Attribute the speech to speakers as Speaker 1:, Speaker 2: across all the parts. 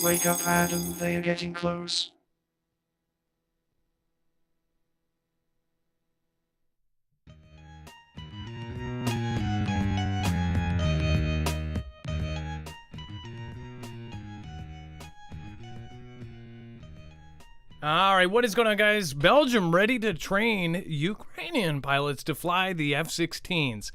Speaker 1: Wake up, Adam, they are getting close.
Speaker 2: All right, what is going on, guys? Belgium ready to train Ukrainian pilots to fly the F-16s.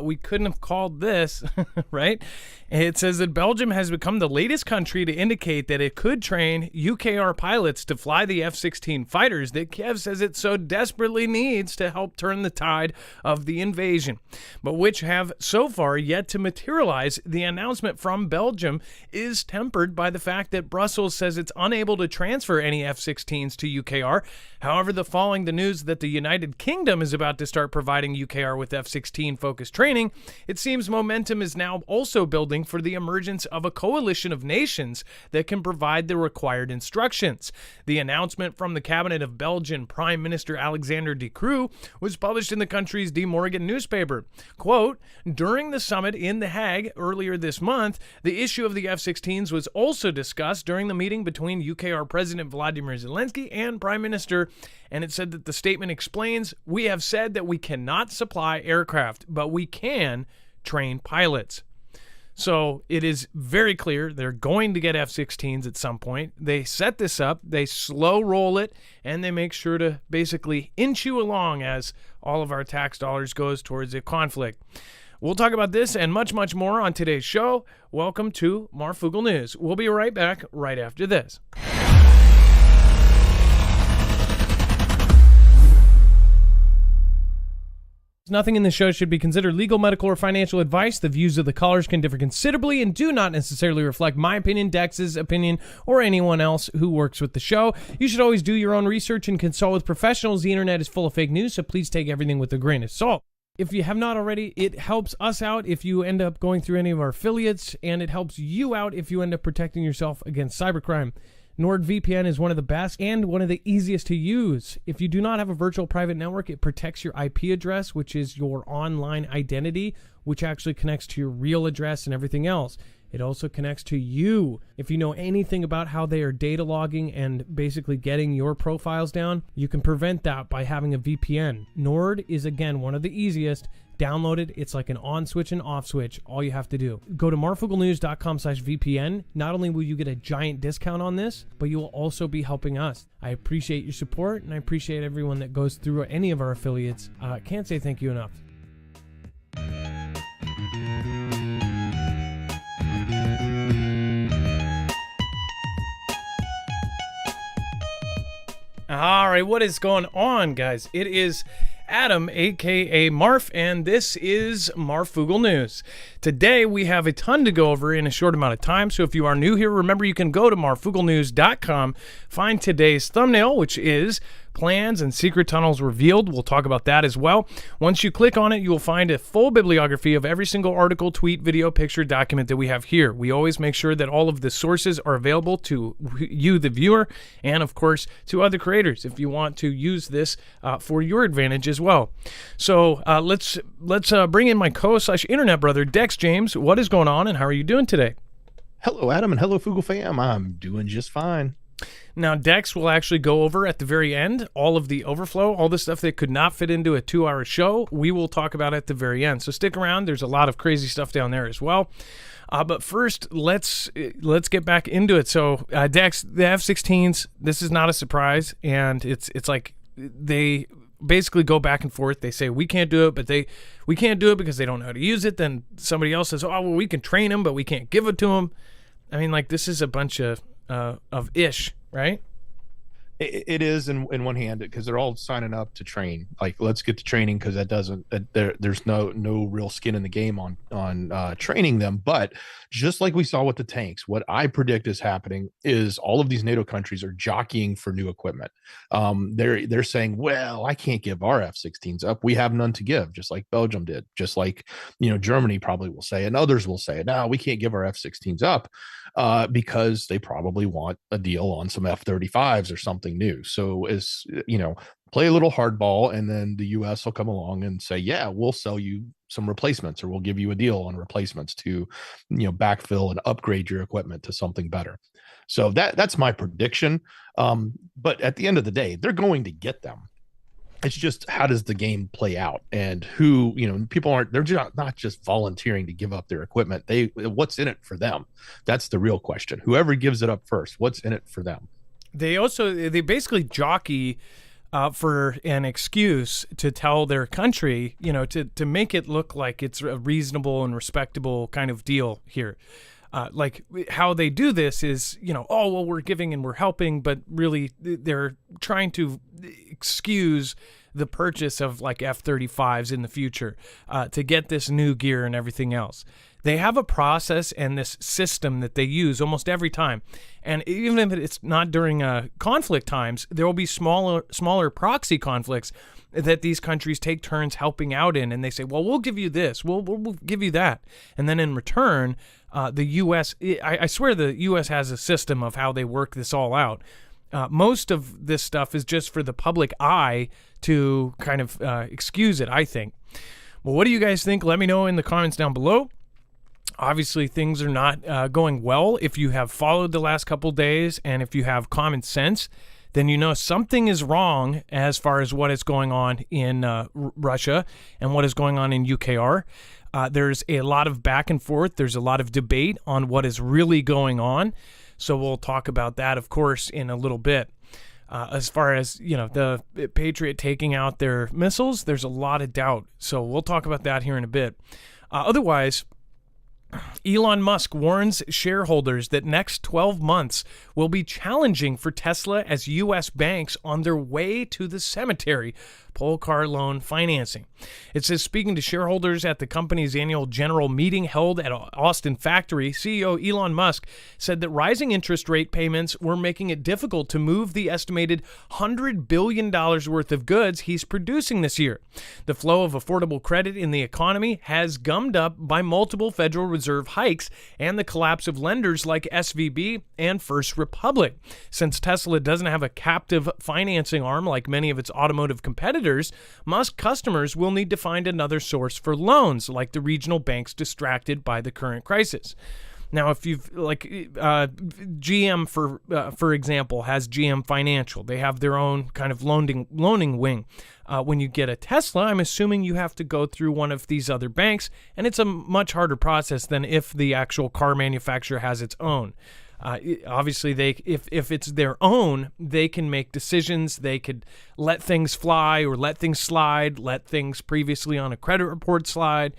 Speaker 2: We couldn't have called this, right? It says that Belgium has become the latest country to indicate that it could train UKR pilots to fly the F-16 fighters that Kiev says it so desperately needs to help turn the tide of the invasion, but which have so far yet to materialize. The announcement from Belgium is tempered by the fact that Brussels says it's unable to transfer any F-16s to UKR. However, following the news that the United Kingdom is about to start providing UKR with F-16 focused training, it seems momentum is now also building for the emergence of a coalition of nations that can provide the required instructions. The announcement from the cabinet of Belgian Prime Minister Alexander De Croo was published in the country's De Morgen newspaper. Quote, during the summit in The Hague earlier this month, the issue of the F-16s was also discussed during the meeting between UKR President Vladimir Zelensky and Prime Minister, and it said that the statement explains, we have said that we cannot supply aircraft, but we can train pilots. So it is very clear they're going to get F-16s at some point. They set this up, they slow roll it, and they make sure to basically inch you along as all of our tax dollars goes towards a conflict. We'll talk about this and much, much more on today's show. Welcome to Marfoogle News. We'll be right back right after this. Nothing in the show should be considered legal, medical, or financial advice. The views of the callers can differ considerably and do not necessarily reflect my opinion, Dex's opinion, or anyone else who works with the show. You should always do your own research and consult with professionals. The internet is full of fake news, so please take everything with a grain of salt. If you have not already, it helps us out if you end up going through any of our affiliates, and it helps you out if you end up protecting yourself against cybercrime. NordVPN is one of the best and one of the easiest to use. If you do not have a virtual private network, it protects your IP address, which is your online identity, which actually connects to your real address and everything else. It also connects to you. If you know anything about how they are data logging and basically getting your profiles down, you can prevent that by having a VPN. Nord is, again, one of the easiest. Download it. It's like an on switch and off switch. All you have to do. Go to marfooglenews.com/VPN. Not only will you get a giant discount on this, but you will also be helping us. I appreciate your support, and I appreciate everyone that goes through any of our affiliates. Can't say thank you enough. All right, what is going on, guys? It is Adam, aka Marf, and this is Marfoogle News. Today we have a ton to go over in a short amount of time, so if you are new here, remember you can go to marfooglenews.com, find today's thumbnail, which is Plans and Secret Tunnels Revealed. We'll talk about that as well. Once you click on it, you will find a full bibliography of every single article, tweet, video, picture, document that we have here. We always make sure that all of the sources are available to you, the viewer, and of course to other creators if you want to use this for your advantage as well. So let's bring in my co/internet brother, Dex James. What is going on, and how are you doing today?
Speaker 3: Hello, Adam, and hello, Foogle fam. I'm doing just fine.
Speaker 2: Now, Dex will actually go over at the very end all of the overflow, all the stuff that could not fit into a 2-hour show. We will talk about at the very end. So stick around. There's a lot of crazy stuff down there as well. But first, let's get back into it. So, Dex, the F-16s, this is not a surprise, and it's like they basically go back and forth. They say we can't do it, but we can't do it because they don't know how to use it. Then somebody else says, oh, well, we can train them, but we can't give it to them. I mean, like, this is a bunch of ish, right?
Speaker 3: It is in one hand, because they're all signing up to train. Like, let's get to training, because there's no real skin in the game on training them. But just like we saw with the tanks, what I predict is happening is all of these NATO countries are jockeying for new equipment. They're saying, well, I can't give our F-16s up. We have none to give, just like Belgium did, just like Germany probably will say, and others will say, no, we can't give our F-16s up because they probably want a deal on some F-35s or something new. So play a little hardball, and then the US will come along and say, yeah, we'll sell you some replacements, or we'll give you a deal on replacements to backfill and upgrade your equipment to something better. So that's my prediction. But at the end of the day, they're going to get them. It's just how does the game play out, and who, people aren't, they're not just volunteering to give up their equipment. What's in it for them? That's the real question. Whoever gives it up first, what's in it for them?
Speaker 2: They basically jockey for an excuse to tell their country, to make it look like it's a reasonable and respectable kind of deal here. Like how they do this is, oh, well, we're giving and we're helping, but really they're trying to excuse the purchase of like F-35s in the future to get this new gear and everything else. They have a process and this system that they use almost every time. And even if it's not during conflict times, there will be smaller proxy conflicts that these countries take turns helping out in. And they say, well, we'll give you this, we'll give you that. And then in return, the U.S., I swear the U.S. has a system of how they work this all out. Most of this stuff is just for the public eye to kind of excuse it, I think. Well, what do you guys think? Let me know in the comments down below. Obviously, things are not going well. If you have followed the last couple days and if you have common sense, then you know something is wrong as far as what is going on in Russia and what is going on in UKR. There's a lot of back and forth. There's a lot of debate on what is really going on. So we'll talk about that, of course, in a little bit. As far as, the Patriot taking out their missiles, there's a lot of doubt. So we'll talk about that here in a bit. Otherwise, Elon Musk warns shareholders that next 12 months will be challenging for Tesla as U.S. banks on their way to the cemetery pull car loan financing. It says, speaking to shareholders at the company's annual general meeting held at Austin factory, CEO Elon Musk said that rising interest rate payments were making it difficult to move the estimated $100 billion worth of goods he's producing this year. The flow of affordable credit in the economy has gummed up by multiple Federal Reserve hikes and the collapse of lenders like SVB and First Republic. Since Tesla doesn't have a captive financing arm like many of its automotive competitors, Musk customers will need to find another source for loans, like the regional banks distracted by the current crisis. Now, if you've GM, for example, has GM Financial. They have their own kind of loaning wing. When you get a Tesla, I'm assuming you have to go through one of these other banks, and it's a much harder process than if the actual car manufacturer has its own. Obviously, if it's their own, they can make decisions. They could let things fly or let things slide, let things previously on a credit report slide,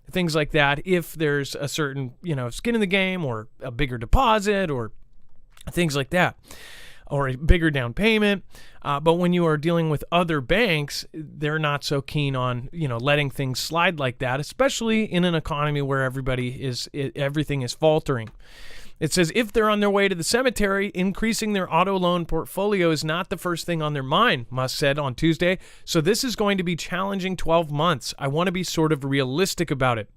Speaker 2: things like that. If there's a certain, skin in the game or a bigger deposit or things like that, or a bigger down payment. But when you are dealing with other banks, they're not so keen on, letting things slide like that, especially in an economy where everything is faltering. It says if they're on their way to the cemetery, increasing their auto loan portfolio is not the first thing on their mind, Musk said on Tuesday. So this is going to be challenging 12 months. I want to be sort of realistic about it.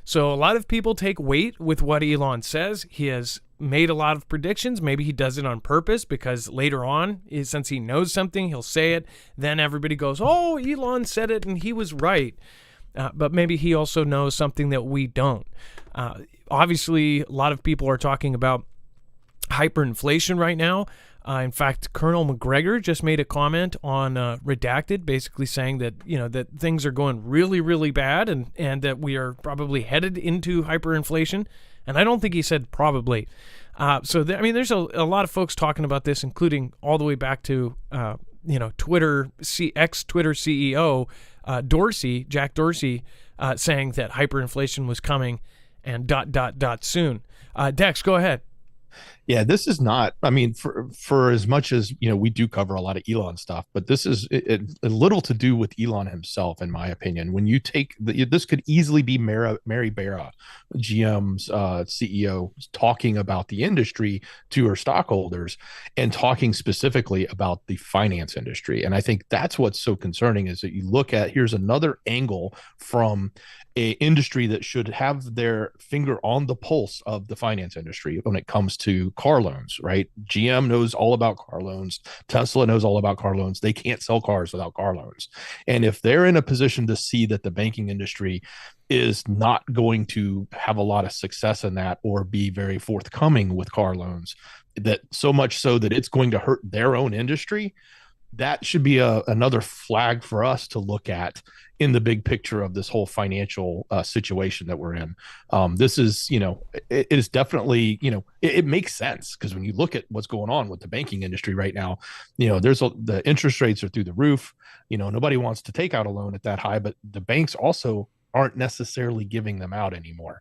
Speaker 2: So a lot of people take weight with what Elon says. He has made a lot of predictions. Maybe he does it on purpose because later on, since he knows something, he'll say it. Then everybody goes, oh, Elon said it and he was right. But maybe he also knows something that we don't. Obviously, a lot of people are talking about hyperinflation right now. In fact, Colonel McGregor just made a comment on Redacted, basically saying that that things are going really, really bad, and that we are probably headed into hyperinflation. And I don't think he said probably. There's a lot of folks talking about this, including all the way back to Twitter ex-Twitter CEO Jack Dorsey, saying that hyperinflation was coming and ... soon. Dex, go ahead.
Speaker 3: Yeah, this is not, for as much as, we do cover a lot of Elon stuff, but this is a little to do with Elon himself, in my opinion. When you take, this could easily be Mary Barra, GM's CEO, talking about the industry to her stockholders and talking specifically about the finance industry. And I think that's what's so concerning is that you look at, here's another angle from a industry that should have their finger on the pulse of the finance industry when it comes to car loans, right? GM knows all about car loans. Tesla knows all about car loans. They can't sell cars without car loans. And if they're in a position to see that the banking industry is not going to have a lot of success in that or be very forthcoming with car loans, that so much so that it's going to hurt their own industry, that should be another flag for us to look at in the big picture of this whole financial situation that we're in. This is, it is definitely, it makes sense, because when you look at what's going on with the banking industry right now, the interest rates are through the roof. Nobody wants to take out a loan at that high, but the banks also aren't necessarily giving them out anymore.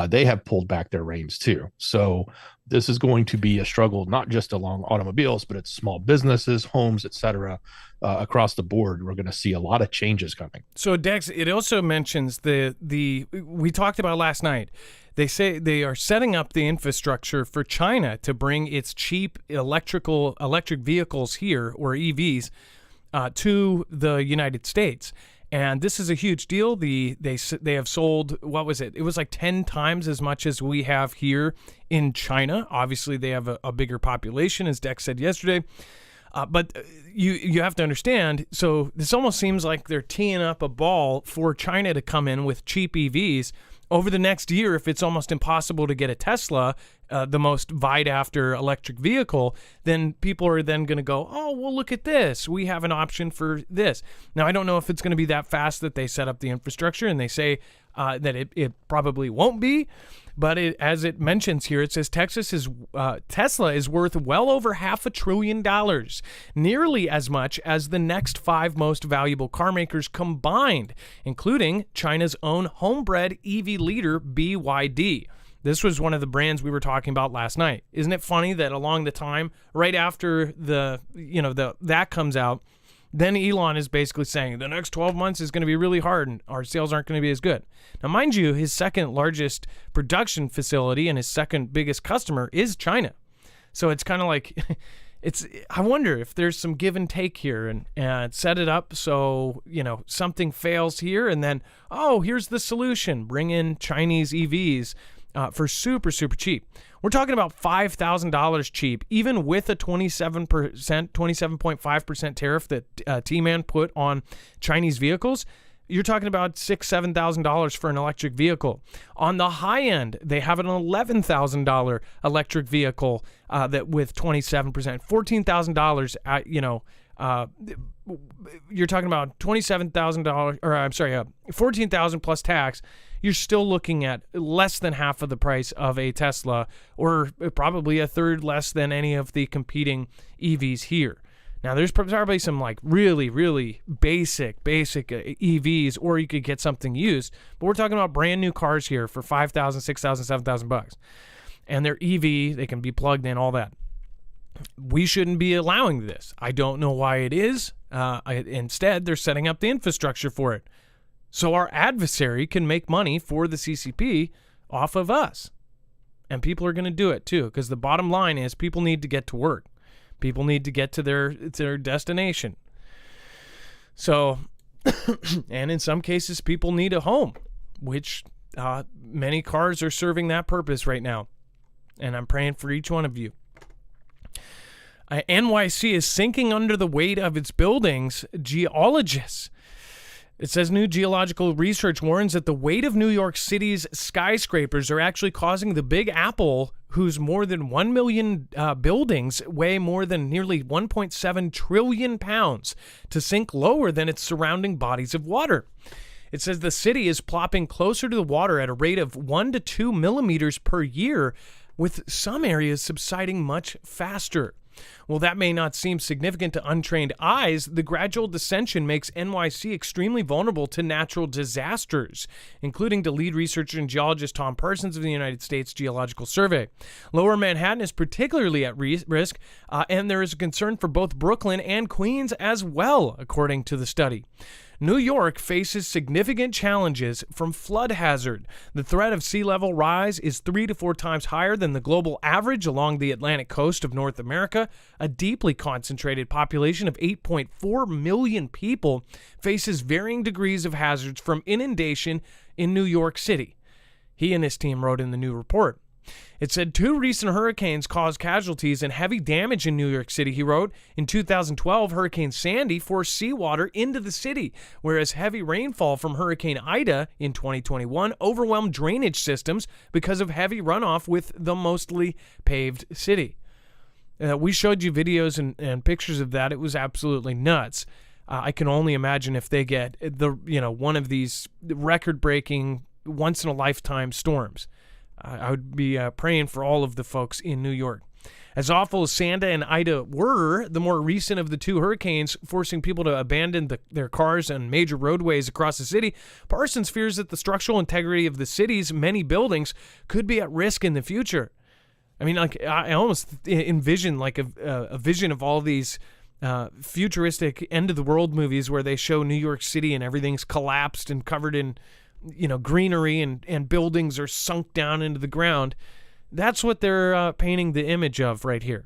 Speaker 3: They have pulled back their reins too. So this is going to be a struggle, not just along automobiles, but it's small businesses, homes, etc. Across the board. We're going to see a lot of changes coming.
Speaker 2: So Dex, it also mentions the we talked about last night. They say they are setting up the infrastructure for China to bring its cheap electric vehicles here, or EVs, to the United States. And this is a huge deal. They have sold, what was it? It was like 10 times as much as we have here in China. Obviously, they have a bigger population, as Dex said yesterday. But you have to understand, so this almost seems like they're teeing up a ball for China to come in with cheap EVs over the next year. If it's almost impossible to get a Tesla, the most vied after electric vehicle, then people are then going to go, oh, well, look at this. We have an option for this. Now, I don't know if it's going to be that fast that they set up the infrastructure, and they say that it probably won't be. But as it mentions here, it says Tesla is worth well over $500 billion, nearly as much as the next 5 most valuable car makers combined, including China's own homebred EV leader, BYD. This was one of the brands we were talking about last night. Isn't it funny that along the time, right after that comes out, then Elon is basically saying the next 12 months is going to be really hard and our sales aren't going to be as good. Now, mind you, his second largest production facility and his second biggest customer is China. So it's kind of like, I wonder if there's some give and take here, and set it up so, something fails here and then, oh, here's the solution. Bring in Chinese EVs for super, super cheap. We're talking about $5,000 cheap, even with a 27.5% tariff that T-Man put on Chinese vehicles. You're talking about $6,000, $7,000 for an electric vehicle. On the high end, they have an $11,000 electric vehicle that with 27%, $14,000. You're talking about $27,000, or I'm sorry, $14,000 plus tax. You're still looking at less than half of the price of a Tesla, or probably a third less than any of the competing EVs here. Now, there's probably some like really, really basic EVs, or you could get something used. But we're talking about brand new cars here for $5,000, $6,000, $7,000. And they're EV, they can be plugged in, all that. We shouldn't be allowing this. I don't know why it is. Instead, they're setting up the infrastructure for it, so our adversary can make money for the CCP off of us. And people are going to do it too, because the bottom line is people need to get to work. People need to get to their destination. So, and in some cases, people need a home, which many cars are serving that purpose right now. And I'm praying for each one of you. NYC is sinking under the weight of its buildings, geologists. It says new geological research warns that the weight of New York City's skyscrapers are actually causing the Big Apple, whose more than 1 million buildings weigh more than nearly 1.7 trillion pounds, to sink lower than its surrounding bodies of water. It says the city is plopping closer to the water at a rate of 1 to 2 millimeters per year, with some areas subsiding much faster. While that may not seem significant to untrained eyes, the gradual descension makes NYC extremely vulnerable to natural disasters, including to lead researcher and geologist Tom Parsons of the United States Geological Survey. Lower Manhattan is particularly at risk, and there is a concern for both Brooklyn and Queens as well, according to the study. New York faces significant challenges from flood hazard. The threat of sea level rise is 3 to 4 times higher than the global average along the Atlantic coast of North America. A deeply concentrated population of 8.4 million people faces varying degrees of hazards from inundation in New York City, he and his team wrote in the new report. It said 2 recent hurricanes caused casualties and heavy damage in New York City, he wrote. In 2012, Hurricane Sandy forced seawater into the city, whereas heavy rainfall from Hurricane Ida in 2021 overwhelmed drainage systems because of heavy runoff with the mostly paved city. We showed you videos and pictures of that. It was absolutely nuts. I can only imagine if they get one of these record-breaking, once-in-a-lifetime storms. I would be praying for all of the folks in New York. As awful as Santa and Ida were, the more recent of the two hurricanes, forcing people to abandon their cars on major roadways across the city, Parsons fears that the structural integrity of the city's many buildings could be at risk in the future. I mean, like, I almost envision like a vision of all these futuristic end-of-the-world movies where they show New York City and everything's collapsed and covered in, greenery and buildings are sunk down into the ground. That's what they're painting the image of right here,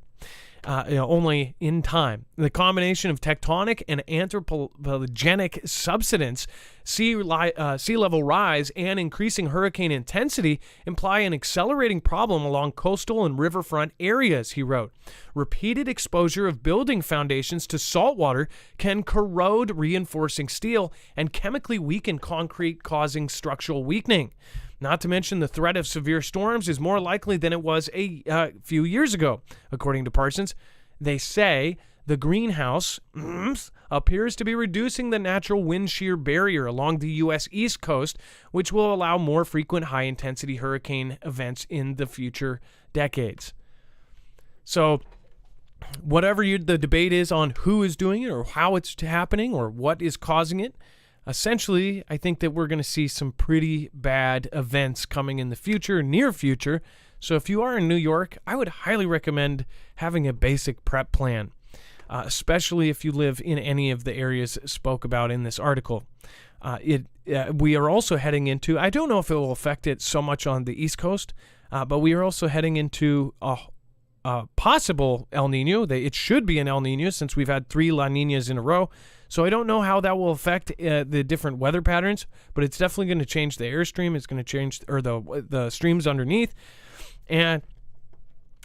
Speaker 2: only in time. The combination of tectonic and anthropogenic subsidence, sea level rise, and increasing hurricane intensity imply an accelerating problem along coastal and riverfront areas, he wrote. Repeated exposure of building foundations to salt water can corrode reinforcing steel and chemically weaken concrete, causing structural weakening. Not to mention the threat of severe storms is more likely than it was a few years ago, according to Parsons. They say the greenhouse appears to be reducing the natural wind shear barrier along the U.S. East Coast, which will allow more frequent high-intensity hurricane events in the future decades. So whatever the debate is on who is doing it or how it's happening or what is causing it, essentially, I think that we're going to see some pretty bad events coming in the future, near future. So if you are in New York, I would highly recommend having a basic prep plan, especially if you live in any of the areas spoke about in this article. We are also heading into, I don't know if it will affect it so much on the East Coast, but we are also heading into a possible El Nino. It should be an El Nino since we've had 3 La Ninas in a row. So I don't know how that will affect the different weather patterns, but it's definitely going to change the airstream. It's going to change the streams underneath, and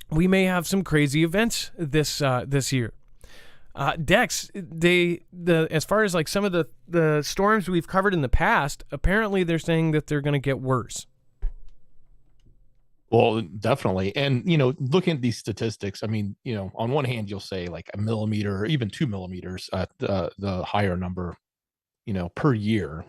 Speaker 2: we may have some crazy events this year. Dex, as far as like some of the storms we've covered in the past, apparently they're saying that they're going to get worse.
Speaker 3: Well, definitely. And, looking at these statistics, I mean, on one hand, you'll say like a millimeter or even 2 millimeters at the higher number, per year,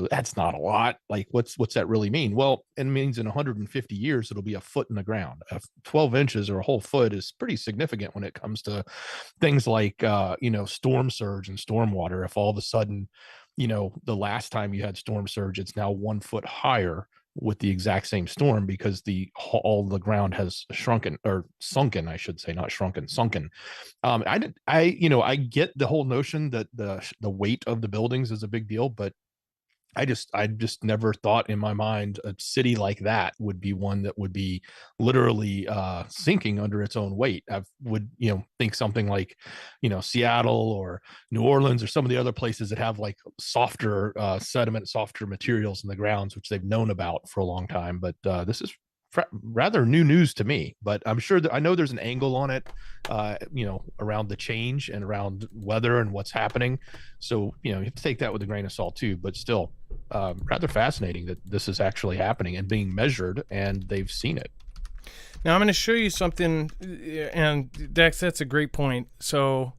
Speaker 3: that's not a lot. Like what's that really mean? Well, it means in 150 years, it'll be a foot in the ground. 12 inches or a whole foot is pretty significant when it comes to things like, storm surge and storm water. If all of a sudden, the last time you had storm surge, it's now 1 foot higher with the exact same storm because all the ground has sunken, I should say, not shrunken, sunken. I get the whole notion that the weight of the buildings is a big deal, but I just never thought in my mind a city like that would be one that would be literally sinking under its own weight. I would, think something like, Seattle or New Orleans or some of the other places that have like softer sediment, softer materials in the grounds, which they've known about for a long time. But this is rather new news to me, but I'm sure that I know there's an angle on it, around the change and around weather and what's happening. So, you have to take that with a grain of salt too, but still rather fascinating that this is actually happening and being measured and they've seen it.
Speaker 2: Now I'm going to show you something, and Dex, that's a great point. So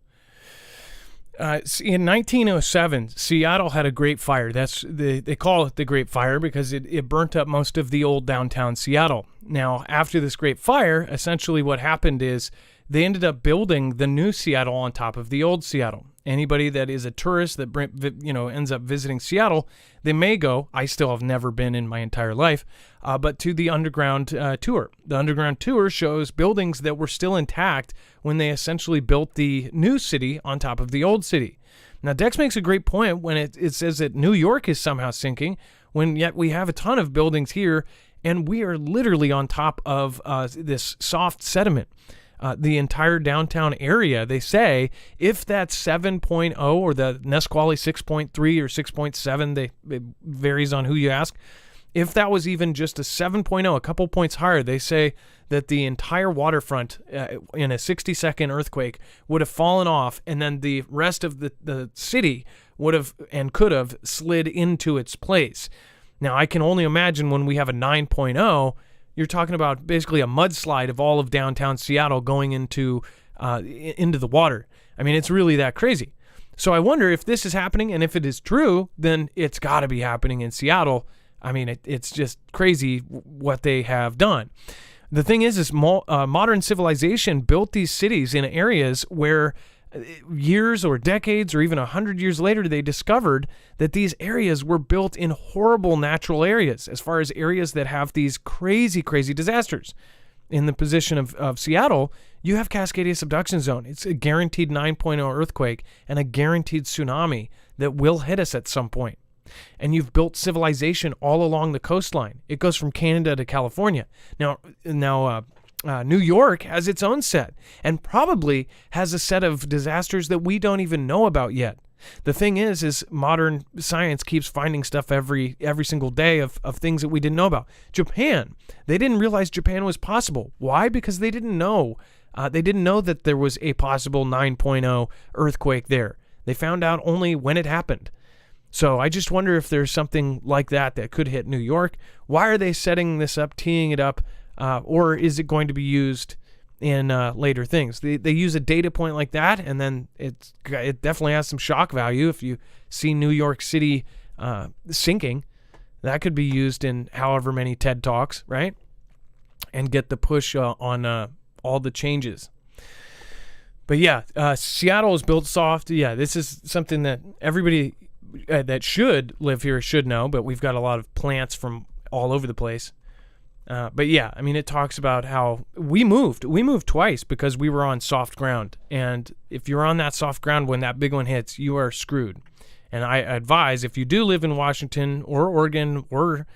Speaker 2: in 1907, Seattle had a Great Fire. They call it the Great Fire because it burnt up most of the old downtown Seattle. Now, after this Great Fire, essentially what happened is they ended up building the new Seattle on top of the old Seattle. Anybody that is a tourist that ends up visiting Seattle, they may go. I still have never been in my entire life, but to the underground tour. The underground tour shows buildings that were still intact when they essentially built the new city on top of the old city. Now, Dex makes a great point when it says that New York is somehow sinking, when yet we have a ton of buildings here, and we are literally on top of this soft sediment. The entire downtown area, they say, if that's 7.0 or the Nisqually 6.3 or 6.7, it varies on who you ask. If that was even just a 7.0, a couple points higher, they say that the entire waterfront in a 60-second earthquake would have fallen off, and then the rest of the city would have and could have slid into its place. Now, I can only imagine when we have a 9.0, you're talking about basically a mudslide of all of downtown Seattle going into into the water. I mean, it's really that crazy. So I wonder if this is happening, and if it is true, then it's got to be happening in Seattle. I mean, it's just crazy what they have done. The thing is modern civilization built these cities in areas where years or decades or even 100 years later, they discovered that these areas were built in horrible natural areas, as far as areas that have these crazy, crazy disasters. In the position of Seattle, you have Cascadia Subduction Zone. It's a guaranteed 9.0 earthquake and a guaranteed tsunami that will hit us at some point. And you've built civilization all along the coastline. It goes from Canada to California. Now, New York has its own set, and probably has a set of disasters that we don't even know about yet. The thing is modern science keeps finding stuff every single day of things that we didn't know about. Japan, they didn't realize Japan was possible. Why? Because they didn't know. They didn't know that there was a possible 9.0 earthquake there. They found out only when it happened. So I just wonder if there's something like that could hit New York. Why are they setting this up, teeing it up, or is it going to be used in later things? They use a data point like that, and then it definitely has some shock value. If you see New York City sinking, that could be used in however many TED Talks, right? And get the push on all the changes. But yeah, Seattle is built soft. Yeah, this is something that everybody that should live here should know, but we've got a lot of plants from all over the place. But yeah, I mean, it talks about how we moved twice because we were on soft ground. And if you're on that soft ground, when that big one hits, you are screwed. And I advise, if you do live in Washington or Oregon or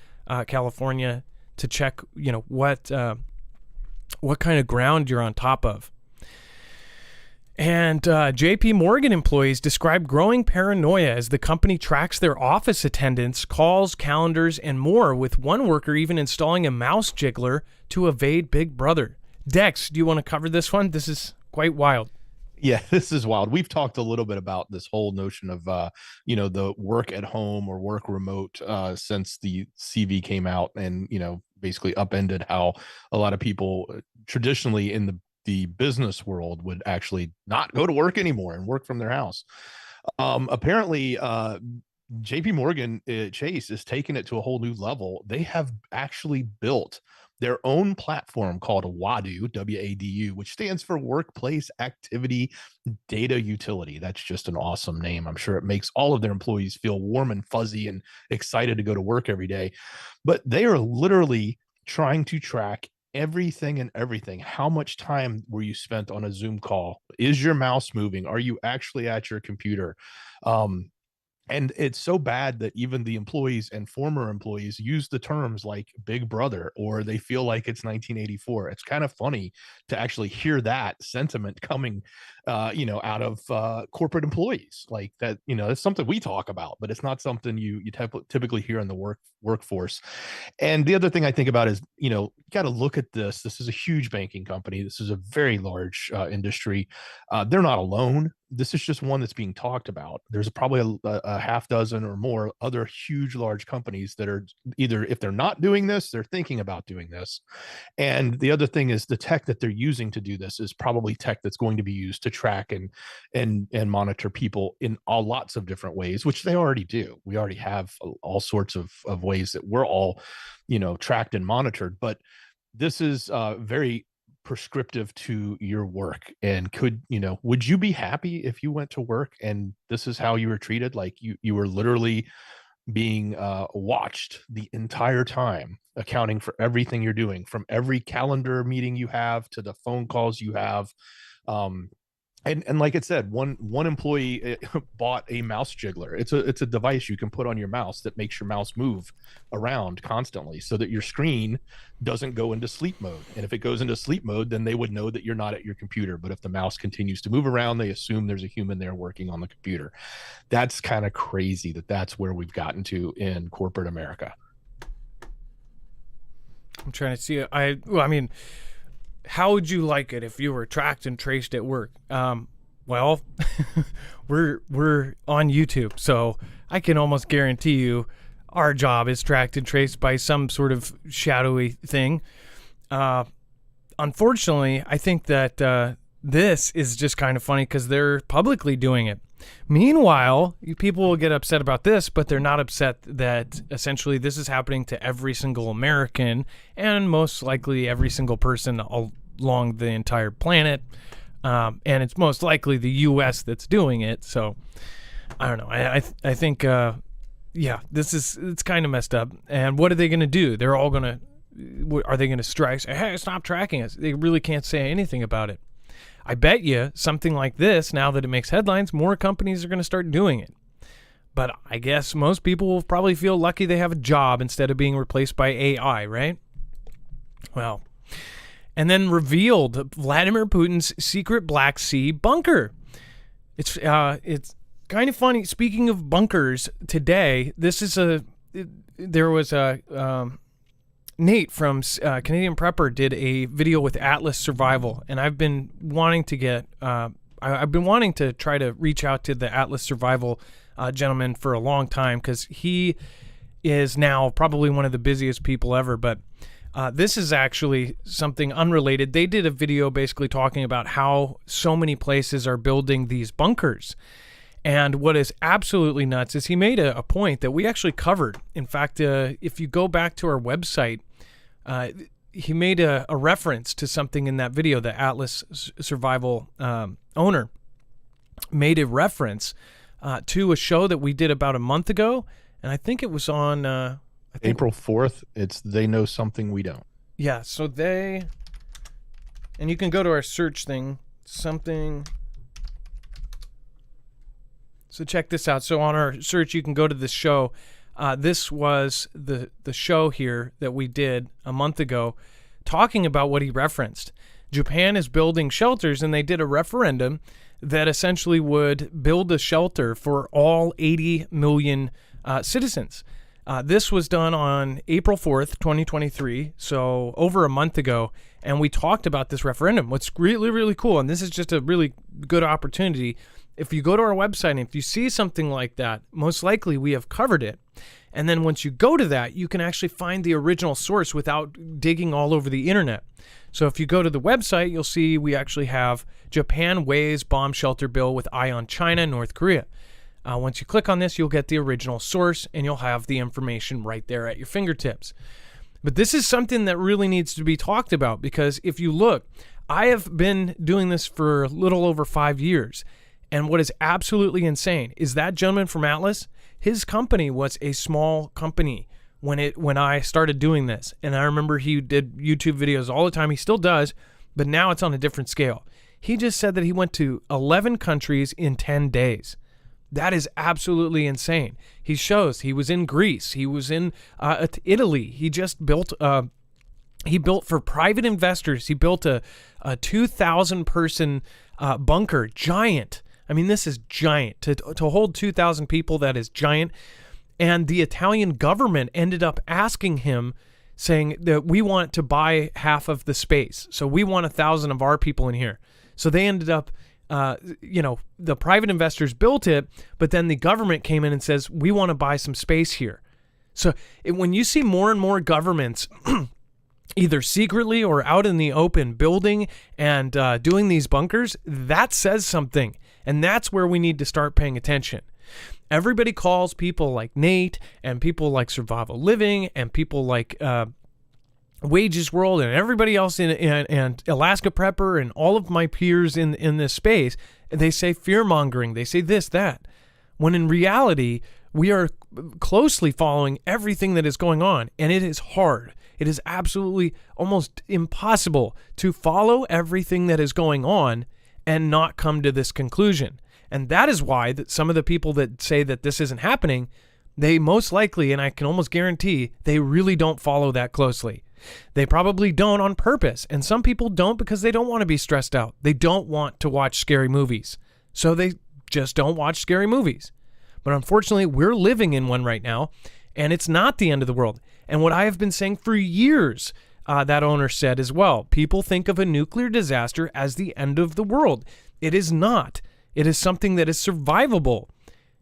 Speaker 2: California, to check, what kind of ground you're on top of. And JP Morgan employees describe growing paranoia as the company tracks their office attendance, calls, calendars, and more, with one worker even installing a mouse jiggler to evade Big Brother. Dex, do you want to cover this one? This is quite wild.
Speaker 3: Yeah, this is wild. We've talked a little bit about this whole notion of, the work at home or work remote since the CV came out, and, basically upended how a lot of people traditionally in the business world would actually not go to work anymore and work from their house. Apparently, JP Morgan Chase is taking it to a whole new level. They have actually built their own platform called WADU, W-A-D-U, which stands for Workplace Activity Data Utility. That's just an awesome name. I'm sure it makes all of their employees feel warm and fuzzy and excited to go to work every day. But they are literally trying to track everything. How much time were you spent on a Zoom call? Is your mouse moving? Are you actually at your computer? And it's so bad that even the employees and former employees use the terms like Big Brother, or they feel like it's 1984. It's kind of funny to actually hear that sentiment coming, out of corporate employees like that. It's something we talk about, but it's not something you typically hear in the workforce. And the other thing I think about is, you got to look at this. This is a huge banking company. This is a very large industry. They're not alone. This is just one that's being talked about. There's probably a half dozen or more other huge, large companies that are either, if they're not doing this, they're thinking about doing this. And the other thing is the tech that they're using to do this is probably tech that's going to be used to track and monitor people in lots of different ways, which they already do. We already have all sorts of ways that we're all, tracked and monitored. But this is very prescriptive to your work. And would you be happy if you went to work and this is how you were treated? Like you were literally being watched the entire time, accounting for everything you're doing, from every calendar meeting you have to the phone calls you have. And like it said, one employee bought a mouse jiggler. It's a device you can put on your mouse that makes your mouse move around constantly so that your screen doesn't go into sleep mode. And if it goes into sleep mode, then they would know that you're not at your computer. But if the mouse continues to move around, they assume there's a human there working on the computer. That's kind of crazy that's where we've gotten to in corporate America.
Speaker 2: I'm trying to see it. I mean, how would you like it if you were tracked and traced at work? Well, we're on YouTube, so I can almost guarantee you our job is tracked and traced by some sort of shadowy thing. Unfortunately, I think that this is just kind of funny because they're publicly doing it. Meanwhile, people will get upset about this, but they're not upset that essentially this is happening to every single American and most likely every single person along the entire planet. And it's most likely the U.S. that's doing it. So I don't know. I think, it's kind of messed up. And what are they going to do? They're all going to, are they going to strike? Say, hey, stop tracking us. They really can't say anything about it. I bet you something like this, now that it makes headlines, more companies are going to start doing it. But I guess most people will probably feel lucky they have a job instead of being replaced by AI, right? Well, and then revealed Vladimir Putin's secret Black Sea bunker. It's kind of funny. Speaking of bunkers, today, there was Nate from Canadian Prepper did a video with Atlas Survival, and I've been wanting to try to reach out to the Atlas Survival gentleman for a long time because he is now probably one of the busiest people ever. But this is actually something unrelated. They did a video basically talking about how so many places are building these bunkers. And what is absolutely nuts is he made a point that we actually covered. In fact, if you go back to our website, he made a reference to something in that video. The Atlas Survival owner made a reference to a show that we did about a month ago. And I think it was on...
Speaker 3: April 4th. It's They Know Something We Don't.
Speaker 2: Yeah, so and you can go to our search thing, something... So check this out. So on our search, you can go to the show. This was the show here that we did a month ago talking about what he referenced. Japan is building shelters, and they did a referendum that essentially would build a shelter for all 80 million citizens. This was done on April 4th, 2023, so over a month ago, and we talked about this referendum. What's really, really cool, and this is just a really good opportunity, if you go to our website and if you see something like that, most likely we have covered it. And then once you go to that, you can actually find the original source without digging all over the internet. So if you go to the website, you'll see we actually have Japan weighs bomb shelter bill with eye on China and North Korea. Once you click on this, you'll get the original source and you'll have the information right there at your fingertips. But this is something that really needs to be talked about because if you look, I have been doing this for a little over 5 years. And what is absolutely insane is that gentleman from Atlas, his company was a small company when I started doing this. And I remember he did YouTube videos all the time. He still does, but now it's on a different scale. He just said that he went to 11 countries in 10 days. That is absolutely insane. He shows he was in Greece. He was in Italy. He just built for private investors. He built a 2,000 person bunker, giant. I mean, this is giant. To hold 2,000 people, that is giant. And the Italian government ended up asking him, saying that we want to buy half of the space. So we want 1,000 of our people in here. So they ended up, the private investors built it, but then the government came in and says, we want to buy some space here. So when you see more and more governments either secretly or out in the open building and doing these bunkers, that says something. And that's where we need to start paying attention. Everybody calls people like Nate and people like Survival Living and people like Wages World and everybody else and Alaska Prepper and all of my peers in this space. They say fear-mongering. They say this, that. When in reality, we are closely following everything that is going on. And it is hard. It is absolutely almost impossible to follow everything that is going on and not come to this conclusion. And that is why that some of the people that say that this isn't happening, they most likely, and I can almost guarantee, they really don't follow that closely. They probably don't on purpose. And some people don't because they don't want to be stressed out. They don't want to watch scary movies. So they just don't watch scary movies. But unfortunately, we're living in one right now, and it's not the end of the world. And what I have been saying for years, that owner said as well, people think of a nuclear disaster as the end of the world. It is not. It is something that is survivable.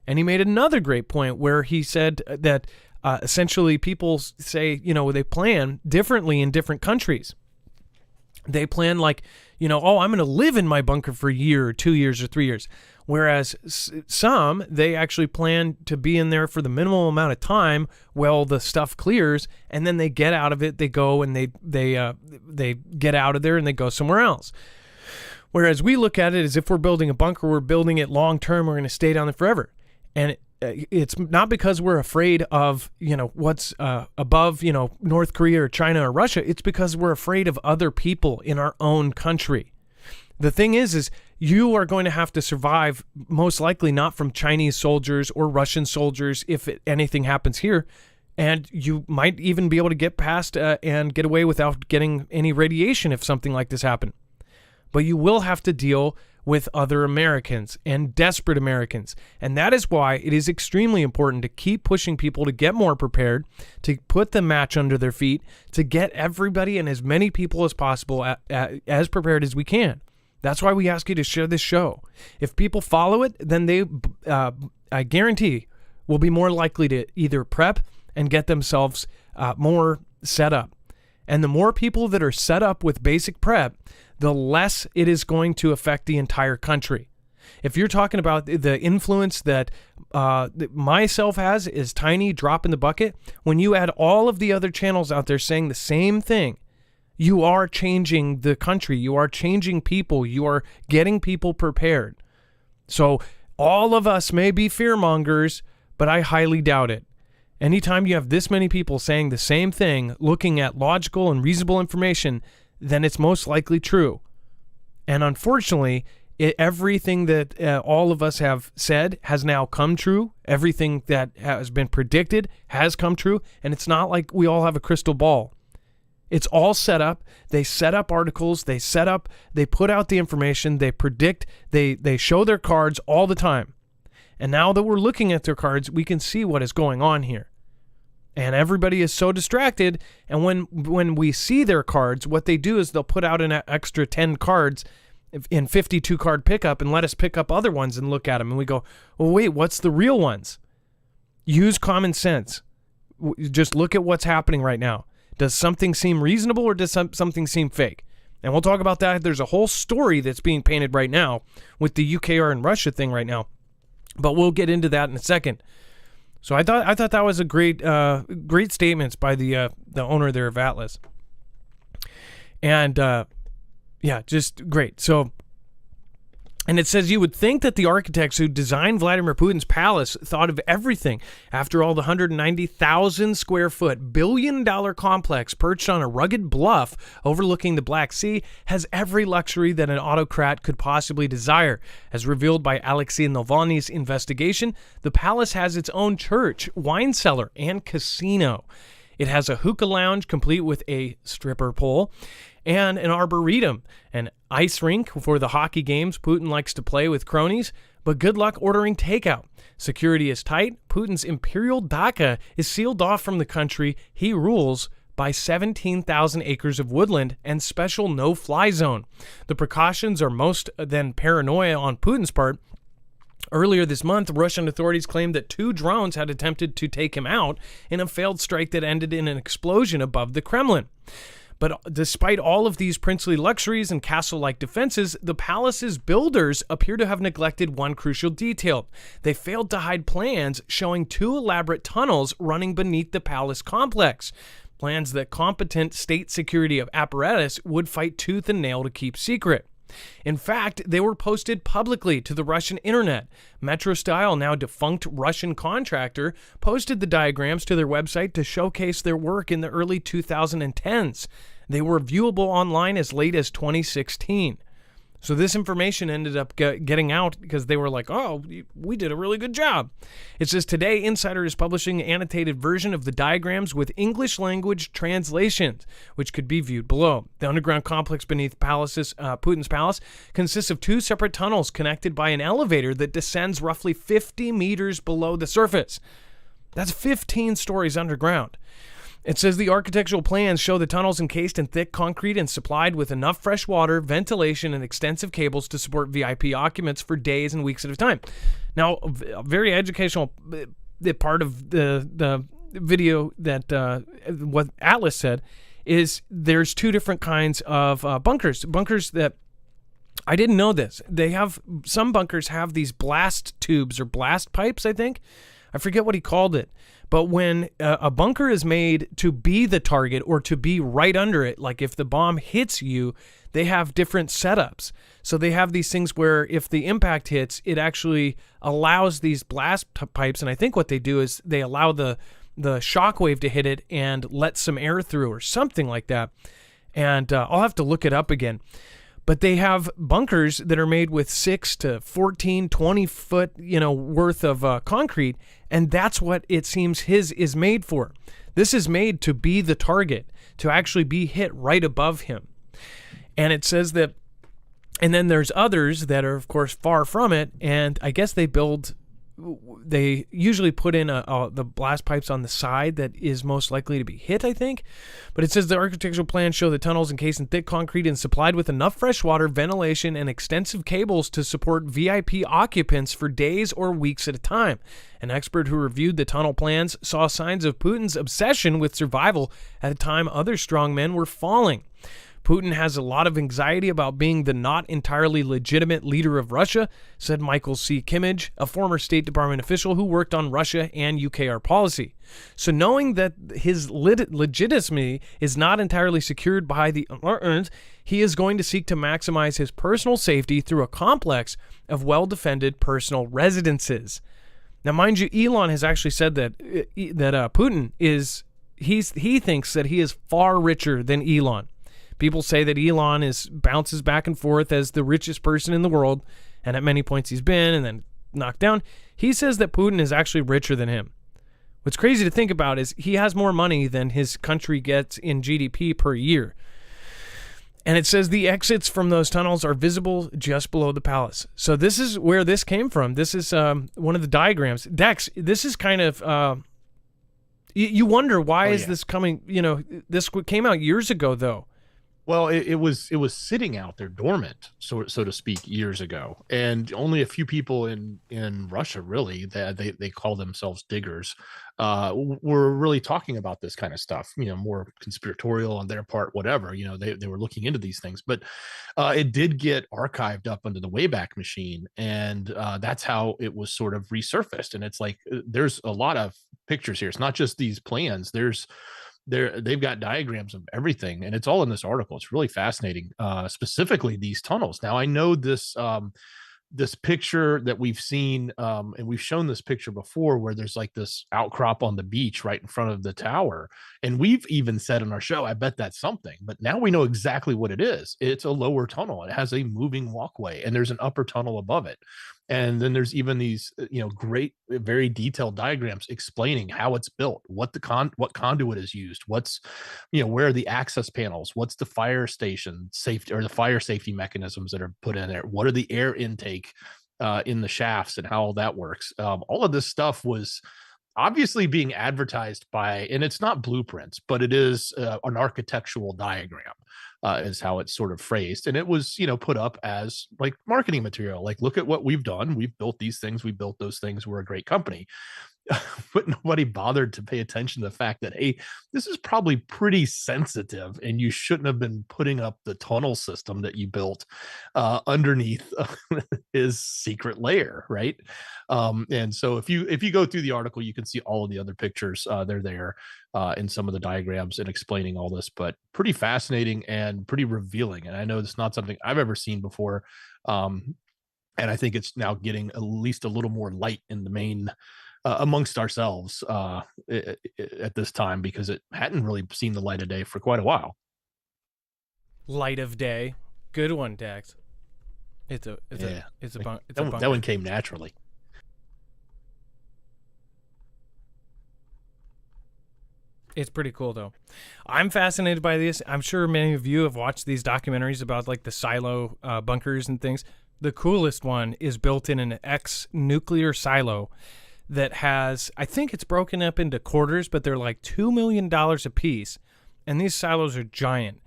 Speaker 2: And he made another great point where he said that essentially people say, they plan differently in different countries. They plan like, oh, I'm going to live in my bunker for a year or 2 years or 3 years. Whereas some, they actually plan to be in there for the minimal amount of time while the stuff clears, and then they get out of it. They go and they get out of there and they go somewhere else. Whereas we look at it as if we're building a bunker, we're building it long term. We're going to stay down there forever, and it's not because we're afraid of what's above North Korea or China or Russia. It's because we're afraid of other people in our own country. The thing is you are going to have to survive, most likely not from Chinese soldiers or Russian soldiers if anything happens here. And you might even be able to get past and get away without getting any radiation if something like this happened. But you will have to deal with other Americans and desperate Americans. And that is why it is extremely important to keep pushing people to get more prepared, to put the match under their feet, to get everybody and as many people as possible as prepared as we can. That's why we ask you to share this show. If people follow it, then they, I guarantee, will be more likely to either prep and get themselves more set up. And the more people that are set up with basic prep, the less it is going to affect the entire country. If you're talking about the influence that myself has is tiny, drop in the bucket, when you add all of the other channels out there saying the same thing, you are changing the country. You are changing people. You are getting people prepared. So all of us may be fearmongers, but I highly doubt it. Anytime you have this many people saying the same thing, looking at logical and reasonable information, then it's most likely true. And unfortunately, everything that all of us have said has now come true. Everything that has been predicted has come true. And it's not like we all have a crystal ball. It's all set up. They set up articles. They put out the information. They predict. They show their cards all the time. And now that we're looking at their cards, we can see what is going on here. And everybody is so distracted. And when we see their cards, what they do is they'll put out an extra 10 cards in 52 card pickup and let us pick up other ones and look at them. And we go, well, wait, what's the real ones? Use common sense. Just look at what's happening right now. Does something seem reasonable or does something seem fake? And we'll talk about that. There's a whole story that's being painted right now with the UKR and Russia thing right now. But we'll get into that in a second. So I thought that was a great statements by the owner there of Atlas. And yeah, just great. So, and it says you would think that the architects who designed Vladimir Putin's palace thought of everything. After all, the 190,000 square foot billion-dollar complex perched on a rugged bluff overlooking the Black Sea has every luxury that an autocrat could possibly desire. As revealed by Alexei Navalny's investigation, the palace has its own church, wine cellar, and casino. It has a hookah lounge complete with a stripper pole and an arboretum, an ice rink for the hockey games Putin likes to play with cronies, but good luck ordering takeout. Security is tight. Putin's imperial dacha is sealed off from the country he rules by 17,000 acres of woodland and special no-fly zone. The precautions are most than paranoia on Putin's part. Earlier this month, Russian authorities claimed that 2 drones had attempted to take him out in a failed strike that ended in an explosion above the Kremlin. But despite all of these princely luxuries and castle-like defenses, the palace's builders appear to have neglected one crucial detail. They failed to hide plans showing 2 elaborate tunnels running beneath the palace complex. Plans that competent state security apparatus would fight tooth and nail to keep secret. In fact, they were posted publicly to the Russian internet. Metro-style, now defunct Russian contractor, posted the diagrams to their website to showcase their work in the early 2010s. They were viewable online as late as 2016. So this information ended up getting out because they were like, oh, we did a really good job. It says today, Insider is publishing an annotated version of the diagrams with English language translations, which could be viewed below. The underground complex beneath Putin's palace consists of 2 separate tunnels connected by an elevator that descends roughly 50 meters below the surface. That's 15 stories underground. It says the architectural plans show the tunnels encased in thick concrete and supplied with enough fresh water, ventilation, and extensive cables to support VIP occupants for days and weeks at a time. Now, a very educational part of the video that what Atlas said is there's two different kinds of bunkers. Bunkers that I didn't know this. Some bunkers have these blast tubes or blast pipes, I think. I forget what he called it. But when a bunker is made to be the target or to be right under it, like if the bomb hits you, they have different setups. So they have these things where if the impact hits, it actually allows these blast pipes. And I think what they do is they allow the shockwave to hit it and let some air through or something like that. And I'll have to look it up again. But they have bunkers that are made with 6 to 14, 20 foot, worth of concrete. And that's what it seems his is made for. This is made to be the target, to actually be hit right above him. And it says that, and then there's others that are, of course, far from it. And I guess they usually put in the blast pipes on the side that is most likely to be hit, I think. But it says the architectural plans show the tunnels encased in thick concrete and supplied with enough fresh water, ventilation, and extensive cables to support VIP occupants for days or weeks at a time. An expert who reviewed the tunnel plans saw signs of Putin's obsession with survival at a time other strongmen were falling. Putin has a lot of anxiety about being the not entirely legitimate leader of Russia, said Michael C. Kimmage, a former State Department official who worked on Russia and UKR policy. So knowing that his legitimacy is not entirely secured by the he is going to seek to maximize his personal safety through a complex of well-defended personal residences. Now, mind you, Elon has actually said that Putin he thinks that he is far richer than Elon. People say that Elon bounces back and forth as the richest person in the world, and at many points he's been and then knocked down. He says that Putin is actually richer than him. What's crazy to think about is he has more money than his country gets in GDP per year. And it says the exits from those tunnels are visible just below the palace. So this is where this came from. This is one of the diagrams. Dex, this is kind of... you wonder why is this coming... this came out years ago, though.
Speaker 3: Well, it was sitting out there dormant, so to speak, years ago, and only a few people in Russia, really, that they call themselves diggers, were really talking about this kind of stuff. More conspiratorial on their part, whatever. They were looking into these things, but it did get archived up under the Wayback Machine, and that's how it was sort of resurfaced. And it's like there's a lot of pictures here. It's not just these plans. They've got diagrams of everything, and it's all in this article. It's really fascinating, specifically these tunnels. Now, I know this this picture that we've seen, and we've shown this picture before, where there's like this outcrop on the beach right in front of the tower, and we've even said on our show, I bet that's something. But now we know exactly what it is. It's a lower tunnel. It has a moving walkway, and there's an upper tunnel above it. And then there's even these, great, very detailed diagrams explaining how it's built, what conduit is used, what's, where are the access panels, what's the fire station safety or the fire safety mechanisms that are put in there, what are the air intake in the shafts and how all that works. All of this stuff was obviously being advertised by, and it's not blueprints, but it is an architectural diagram. Is how it's sort of phrased. And it was, put up as like marketing material. Like, look at what we've done. We've built these things. We built those things. We're a great company. But nobody bothered to pay attention to the fact that, hey, this is probably pretty sensitive and you shouldn't have been putting up the tunnel system that you built underneath his secret lair, right? And so if you go through the article, you can see all of the other pictures. They're there in some of the diagrams and explaining all this, but pretty fascinating and pretty revealing. And I know it's not something I've ever seen before. And I think it's now getting at least a little more light in the main amongst ourselves at this time, because it hadn't really seen the light of day for quite a while.
Speaker 2: Light of day. Good one, Dax. That
Speaker 3: one came naturally.
Speaker 2: It's pretty cool, though. I'm fascinated by this. I'm sure many of you have watched these documentaries about like the silo bunkers and things. The coolest one is built in an ex-nuclear silo that has, I think it's broken up into quarters, but they're like $2 million a piece. And these silos are giant.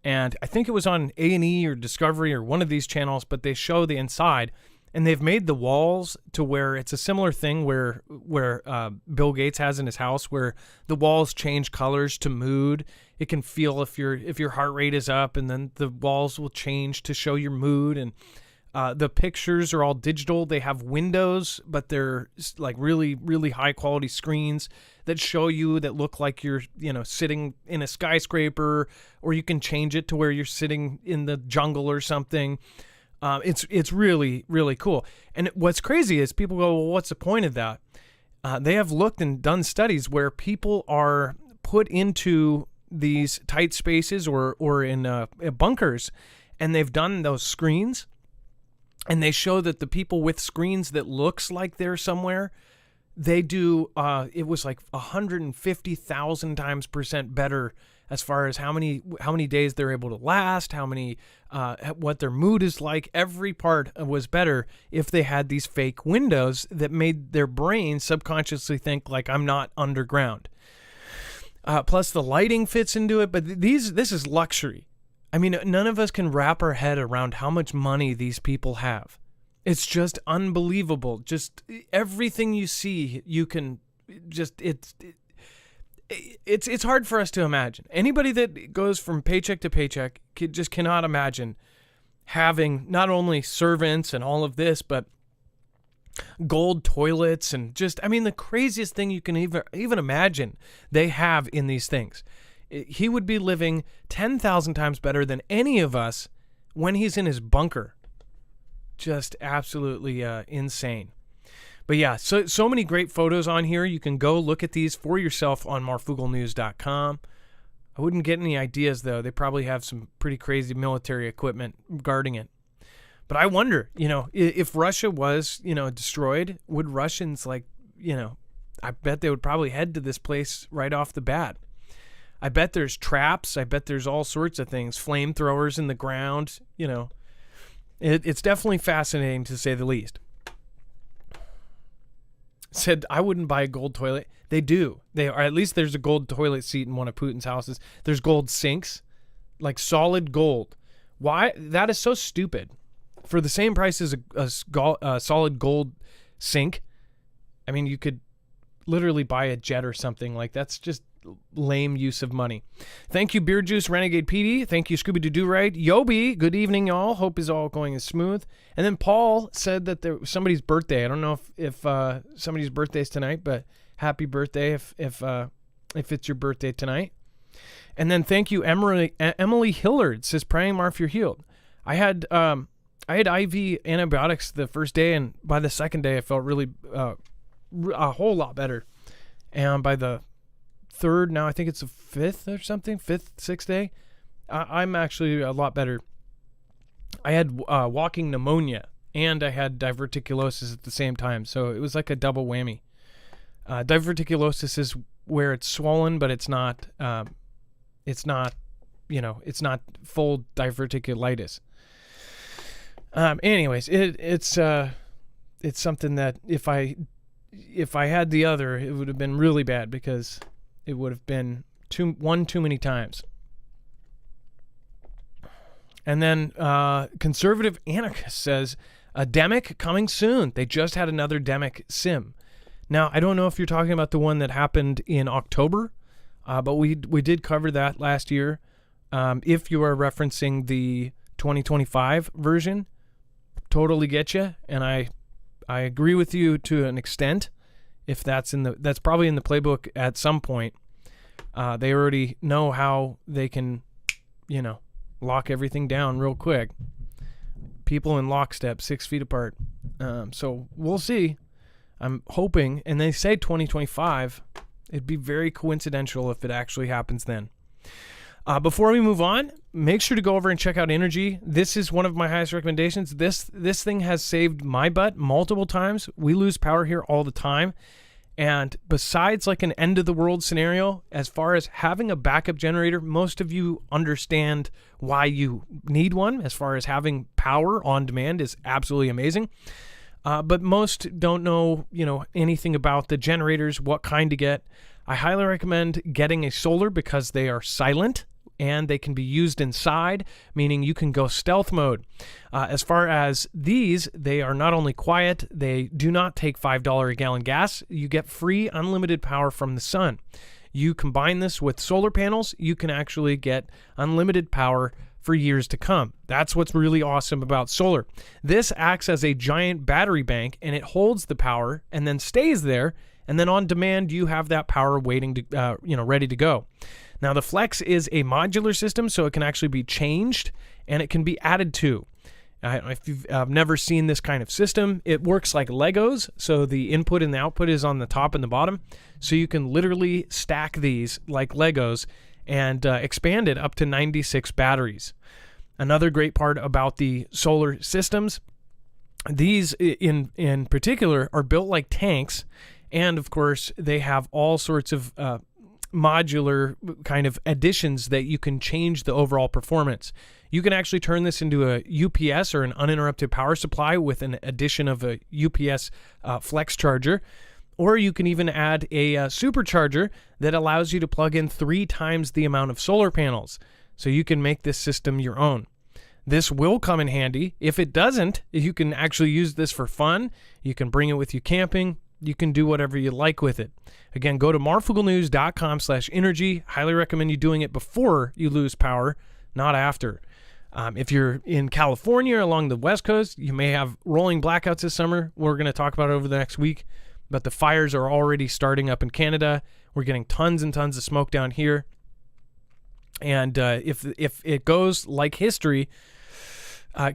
Speaker 2: And I think it was on A&E or Discovery or one of these channels, but they show the inside. And they've made the walls to where it's a similar thing where Bill Gates has in his house, where the walls change colors to mood. It can feel if your heart rate is up, and then the walls will change to show your mood. And the pictures are all digital. They have windows, but they're like really, really high quality screens that show you, that look like you're, sitting in a skyscraper, or you can change it to where you're sitting in the jungle or something. It's really, really cool. And what's crazy is people go, well, what's the point of that? They have looked and done studies where people are put into these tight spaces or in bunkers, and they've done those screens, and they show that the people with screens that looks like they're somewhere, they do, it was like 150,000 times % better as far as how many days they're able to last, what their mood is like. Every part was better if they had these fake windows that made their brain subconsciously think like, I'm not underground. Plus the lighting fits into it, but this is luxury. I mean, none of us can wrap our head around how much money these people have. It's just unbelievable. Just everything you see, you can just, it's hard for us to imagine. Anybody that goes from paycheck to paycheck just cannot imagine having not only servants and all of this, but gold toilets and just, I mean, the craziest thing you can even imagine they have in these things. He would be living 10,000 times better than any of us when he's in his bunker. Just absolutely insane. But yeah, so many great photos on here. You can go look at these for yourself on marfooglenews.com. I wouldn't get any ideas, though. They probably have some pretty crazy military equipment guarding it. But I wonder, if Russia was, destroyed, would Russians I bet they would probably head to this place right off the bat. I bet there's traps. I bet there's all sorts of things, flamethrowers in the ground. It's definitely fascinating, to say the least. Said, I wouldn't buy a gold toilet. They do. Or at least there's a gold toilet seat in one of Putin's houses. There's gold sinks, like solid gold. Why? That is so stupid. For the same price as a solid gold sink, I mean, you could literally buy a jet or something. Like, that's just lame use of money. Thank you, Beer Juice Renegade PD. Thank you, Scooby Doo Right. Yobi, good evening, y'all. Hope is all going as smooth. And then Paul said that there was somebody's birthday. I don't know if somebody's birthday is tonight, but happy birthday if it's your birthday tonight. And then thank you, Emily Hillard says, praying Marf, you're healed. I had IV antibiotics the first day, and by the second day I felt really a whole lot better. And by the third, now I think it's the fifth or something, sixth day, I'm actually a lot better. I had walking pneumonia, and I had diverticulosis at the same time, so it was like a double whammy. Diverticulosis is where it's swollen, but it's not full diverticulitis. Anyways, it's something that if I had the other, it would have been really bad, because it would have been one too many times. And then conservative anarchist says, a Demic coming soon. They just had another Demic sim. Now, I don't know if you're talking about the one that happened in October, but we did cover that last year. If you are referencing the 2025 version, totally get you, and I agree with you to an extent. If that's probably in the playbook at some point. They already know how they can, lock everything down real quick. People in lockstep, 6 feet apart. So we'll see. I'm hoping, and they say 2025. It'd be very coincidental if it actually happens then. Before we move on, make sure to go over and check out Energy. This is one of my highest recommendations. This thing has saved my butt multiple times. We lose power here all the time. And besides like an end of the world scenario, as far as having a backup generator, most of you understand why you need one. As far as having power on demand is absolutely amazing. But most don't know, anything about the generators, what kind to get. I highly recommend getting a solar because they are silent and they can be used inside, meaning you can go stealth mode. As far as these, they are not only quiet, they do not take $5 a gallon gas. You get free unlimited power from the sun. You combine this with solar panels, you can actually get unlimited power for years to come. That's what's really awesome about solar. This acts as a giant battery bank, and it holds the power and then stays there, and then on demand you have that power waiting to ready to go. Now the Flex is a modular system, so it can actually be changed and it can be added to. If you've never seen this kind of system, it works like Legos, so the input and the output is on the top and the bottom, so you can literally stack these like Legos and expand it up to 96 batteries. Another great part about the solar systems, these in particular are built like tanks, and of course they have all sorts of modular kind of additions that you can change the overall performance. You can actually turn this into a UPS or an uninterrupted power supply with an addition of a UPS flex charger. Or you can even add a supercharger that allows you to plug in 3 times the amount of solar panels. So you can make this system your own. This will come in handy. If it doesn't, you can actually use this for fun. You can bring it with you camping. You can do whatever you like with it. Again, go to marfooglenews.com/energy. Highly recommend you doing it before you lose power, not after. If you're in California or along the West Coast, you may have rolling blackouts this summer. We're going to talk about it over the next week. But the fires are already starting up in Canada. We're getting tons and tons of smoke down here. And if it goes like history,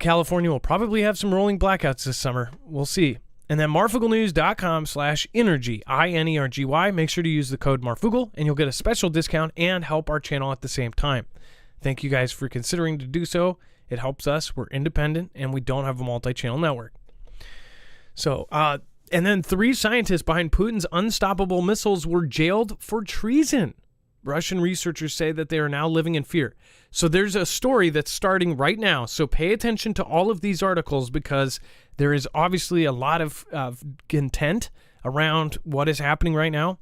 Speaker 2: California will probably have some rolling blackouts this summer. We'll see. And then marfooglenews.com/energy, INERGY. Make sure to use the code Marfoogle, and you'll get a special discount and help our channel at the same time. Thank you guys for considering to do so. It helps us. We're independent, and we don't have a multi-channel network. So, and then 3 scientists behind Putin's unstoppable missiles were jailed for treason. Russian researchers say that they are now living in fear. So there's a story that's starting right now. So pay attention to all of these articles because there is obviously a lot of content around what is happening right now.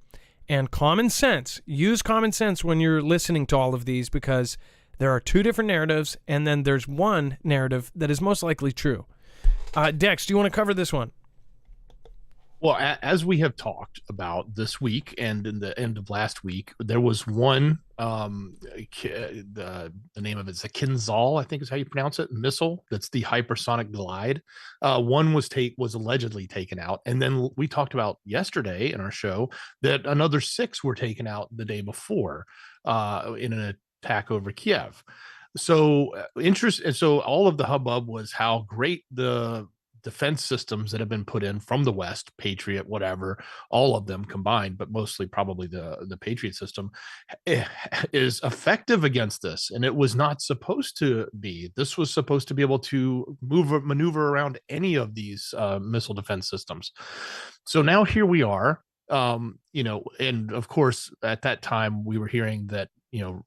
Speaker 2: And common sense. Use common sense when you're listening to all of these because there are 2 different narratives and then there's one narrative that is most likely true. Dex, do you want to cover this one?
Speaker 3: Well, as we have talked about this week and in the end of last week, there was one, the name of it's a Kinzhal, I think is how you pronounce it, missile. That's the hypersonic glide. One was allegedly taken out. And then we talked about yesterday in our show that another 6 were taken out the day before in an attack over Kiev. So so all of the hubbub was how great the defense systems that have been put in from the West, Patriot, whatever, all of them combined, but mostly probably the Patriot system is effective against this. And it was not supposed to be. This was supposed to be able to maneuver around any of these missile defense systems. So now here we are, and of course, at that time we were hearing that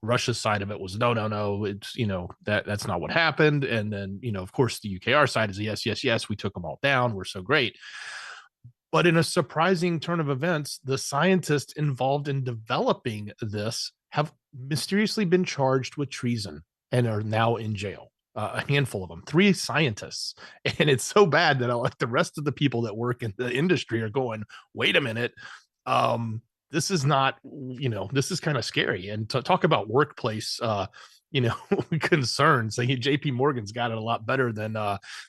Speaker 3: Russia's side of it was no, it's that's not what happened. And then of course the UKR side is yes, we took them all down, we're so great. But in a surprising turn of events, the scientists involved in developing this have mysteriously been charged with treason and are now in jail. A handful of them, 3 scientists. And it's so bad that like the rest of the people that work in the industry are going, wait a minute, this is not, this is kind of scary. And to talk about workplace, concerns, JP Morgan's got it a lot better than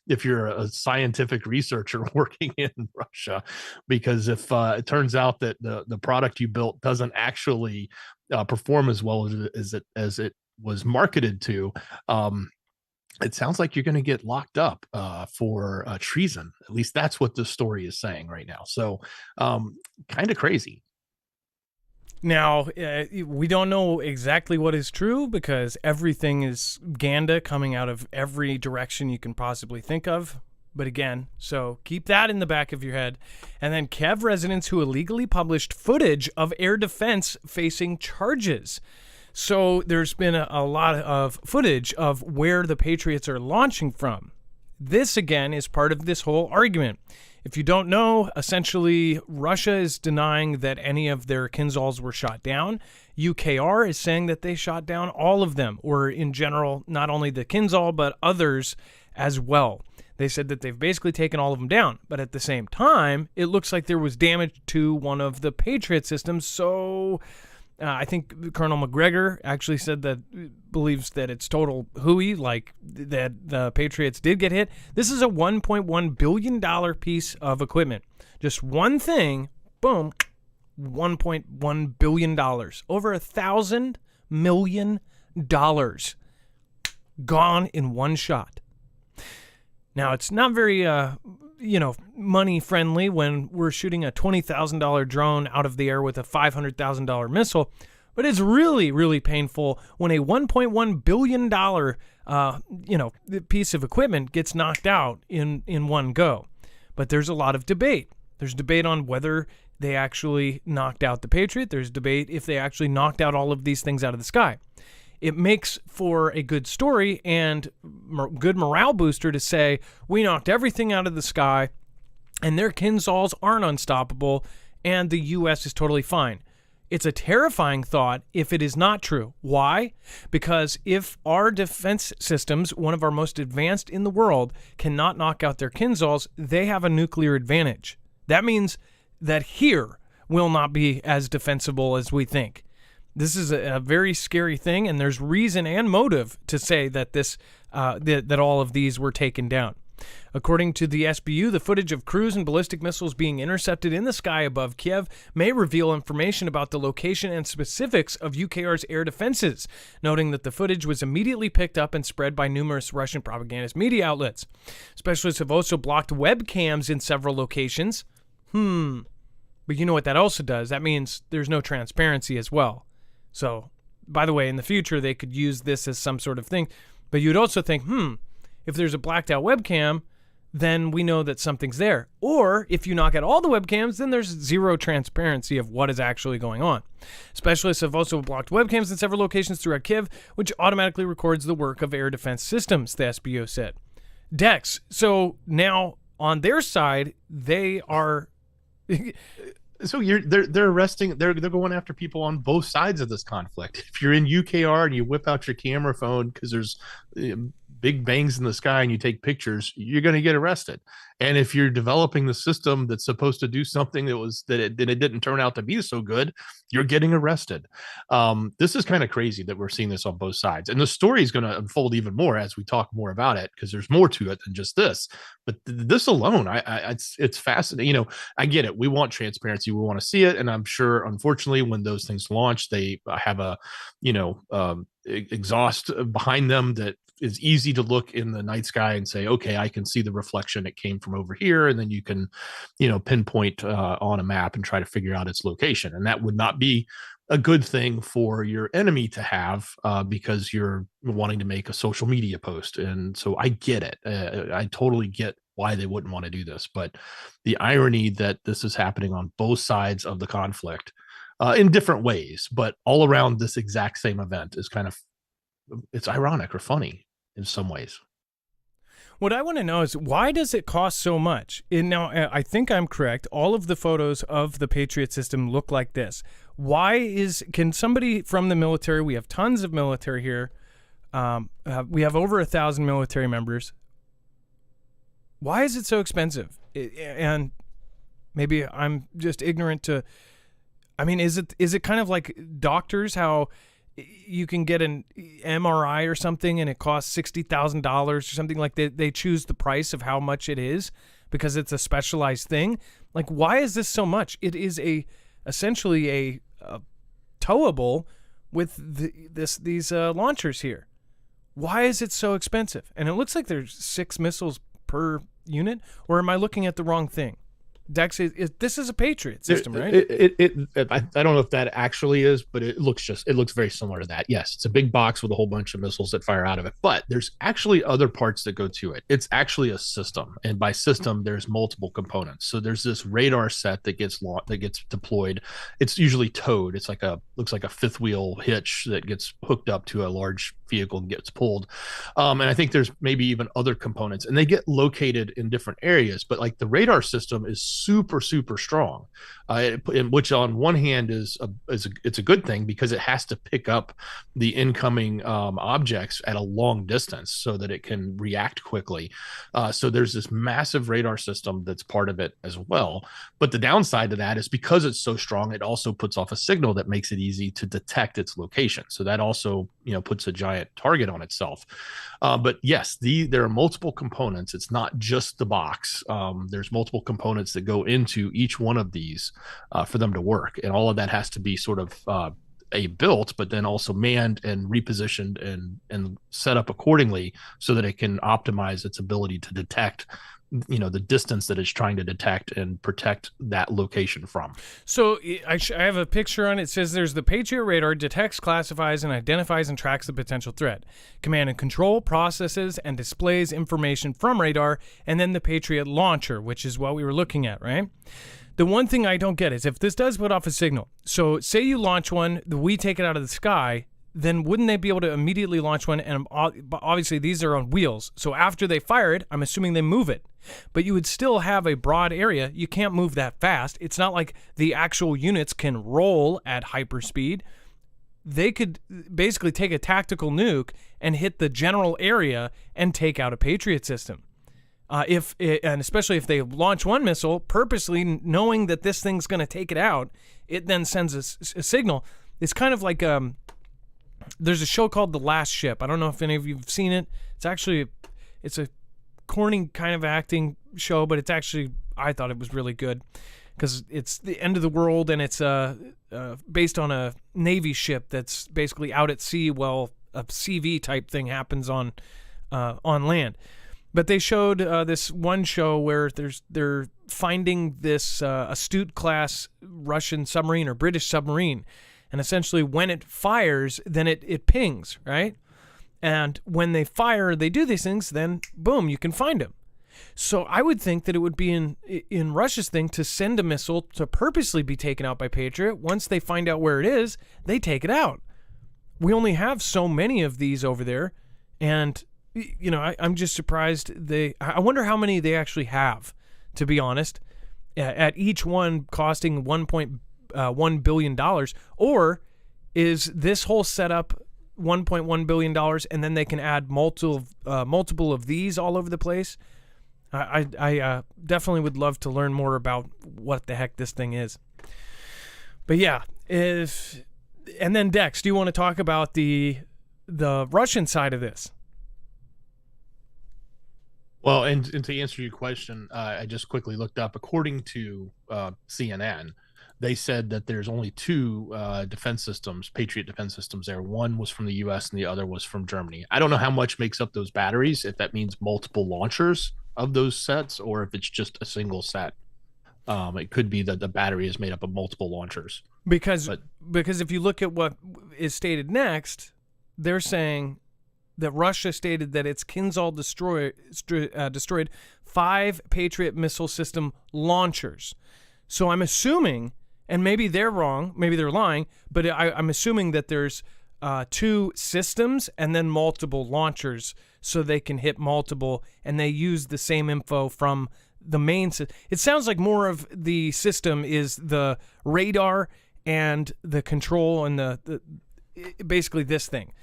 Speaker 3: if you're a scientific researcher working in Russia, because if it turns out that the product you built doesn't actually perform as well as it was marketed to, it sounds like you're going to get locked up for treason. At least that's what the story is saying right now. So kind of crazy.
Speaker 2: Now, we don't know exactly what is true because everything is Ganda coming out of every direction you can possibly think of. But again, so keep that in the back of your head. And then Kiev residents who illegally published footage of air defense facing charges. So there's been a lot of footage of where the Patriots are launching from. This, again, is part of this whole argument. If you don't know, essentially Russia is denying that any of their Kinzhals were shot down. UKR is saying that they shot down all of them, or in general, not only the Kinzhal, but others as well. They said that they've basically taken all of them down, but at the same time, it looks like there was damage to one of the Patriot systems. So I think Colonel McGregor actually said that believes that it's total hooey, like that the Patriots did get hit. This is a $1.1 billion piece of equipment. Just one thing, boom, $1.1 billion. Over $1,000 million gone in one shot. Now, it's not very, money friendly when we're shooting a $20,000 drone out of the air with a $500,000 missile, but it's really, really painful when a $1.1 billion, piece of equipment gets knocked out in one go. But there's a lot of debate. There's debate on whether they actually knocked out the Patriot. There's debate if they actually knocked out all of these things out of the sky. It makes for a good story and good morale booster to say, we knocked everything out of the sky and their Kinzhals aren't unstoppable and the U.S. is totally fine. It's a terrifying thought if it is not true. Why? Because if our defense systems, one of our most advanced in the world, cannot knock out their Kinzhals, they have a nuclear advantage. That means that here will not be as defensible as we think. This is a very scary thing, and there's reason and motive to say that that all of these were taken down. According to the SBU, the footage of cruise and ballistic missiles being intercepted in the sky above Kiev may reveal information about the location and specifics of UKR's air defenses, noting that the footage was immediately picked up and spread by numerous Russian propagandist media outlets. Specialists have also blocked webcams in several locations. But you know what that also does? That means there's no transparency as well. So, by the way, in the future, they could use this as some sort of thing. But you'd also think, if there's a blacked out webcam, then we know that something's there. Or if you knock out all the webcams, then there's zero transparency of what is actually going on. Specialists have also blocked webcams in several locations throughout Kiev, which automatically records the work of air defense systems, the SBU said. Dex, so now on their side, they are...
Speaker 3: So they're arresting, they're going after people on both sides of this conflict. If you're in UKR and you whip out your camera phone because there's big bangs in the sky and you take pictures, you're going to get arrested. And if you're developing the system that's supposed to do something that it didn't turn out to be so good, you're getting arrested. This is kind of crazy that we're seeing this on both sides. And the story is going to unfold even more as we talk more about it, because there's more to it than just this. But this alone, it's fascinating. I get it. We want transparency. We want to see it. And I'm sure, unfortunately, when those things launch, they have a, exhaust behind them that is easy to look in the night sky and say, okay, I can see the reflection. It came from over here. And then you can, pinpoint on a map and try to figure out its location. And that would not be a good thing for your enemy to have because you're wanting to make a social media post. And so I get it. I totally get why they wouldn't want to do this. But the irony that this is happening on both sides of the conflict in different ways, but all around this exact same event is it's ironic or funny in some ways.
Speaker 2: What I want to know is, why does it cost so much? Now, I think I'm correct. All of the photos of the Patriot system look like this. Can somebody from the military, we have tons of military here. We have over 1,000 military members. Why is it so expensive? And maybe I'm just ignorant to, is it kind of like doctors, how you can get an MRI or something and it costs $60,000 or something, like they choose the price of how much it is because it's a specialized thing. Like, why is this so much? It is essentially a towable with these launchers here. Why is it so expensive? And it looks like there's 6 missiles per unit, or am I looking at the wrong thing? Dex, this is a Patriot system, right?
Speaker 3: I don't know if that actually is, but it looks very similar to that. Yes, it's a big box with a whole bunch of missiles that fire out of it, but there's actually other parts that go to it. It's actually a system, and by system, there's multiple components. So there's this radar set that gets deployed. It's usually towed. It's looks like a fifth wheel hitch that gets hooked up to a large vehicle and gets pulled. And I think there's maybe even other components, and they get located in different areas. But like the radar system is super strong, which on one hand it's a good thing because it has to pick up the incoming objects at a long distance so that it can react quickly. So there's this massive radar system that's part of it as well. But the downside to that is because it's so strong, it also puts off a signal that makes it easy to detect its location. So that also puts a giant target on itself. But yes, there are multiple components. It's not just the box. There's multiple components that go into each one of these for them to work, and all of that has to be sort of built, but then also manned and repositioned and set up accordingly so that it can optimize its ability to detect the distance that it's trying to detect and protect that location from.
Speaker 2: So I have a picture on it. It says there's the Patriot radar, detects, classifies, and identifies and tracks the potential threat. Command and control processes and displays information from radar, and then the Patriot launcher, which is what we were looking at, right? The one thing I don't get is if this does put off a signal, so say you launch one, we take it out of the sky, then wouldn't they be able to immediately launch one? And obviously these are on wheels. So after they fire it, I'm assuming they move it. But you would still have a broad area. You can't move that fast. It's not like the actual units can roll at hyperspeed. They could basically take a tactical nuke and hit the general area and take out a Patriot system. And especially if they launch one missile purposely knowing that this thing's going to take it out, it then sends a signal. It's kind of like there's a show called The Last Ship. I don't know if any of you've seen it. It's a corny kind of acting show, but I thought it was really good because it's the end of the world and it's based on a Navy ship that's basically out at sea while a CV type thing happens on land. But they showed this one show where they're finding this Astute class Russian submarine or British submarine. And essentially when it fires, then it pings, right? And when they fire, they do these things, then boom, you can find them. So I would think that it would be in Russia's thing to send a missile to purposely be taken out by Patriot. Once they find out where it is, they take it out. We only have so many of these over there. And, I'm just surprised I wonder how many they actually have, to be honest, at each one costing $1.1 billion, or is this whole setup $1.1 billion and then they can add multiple of these all over the place? I definitely would love to learn more about what the heck this thing is. But yeah, and then Dex, do you want to talk about the Russian side of this?
Speaker 3: Well, and to answer your question, I just quickly looked up. According to CNN, they said that there's only two defense systems, Patriot defense systems there. One was from the US and the other was from Germany. I don't know how much makes up those batteries, if that means multiple launchers of those sets or if it's just a single set. It could be that the battery is made up of multiple launchers. Because
Speaker 2: if you look at what is stated next, they're saying that Russia stated that its Kinzhal destroyed 5 Patriot missile system launchers. So I'm assuming, and maybe they're wrong, maybe they're lying, but I'm assuming that there's 2 systems and then multiple launchers so they can hit multiple, and they use the same info from the main system. It sounds like more of the system is the radar and the control and the basically this thing.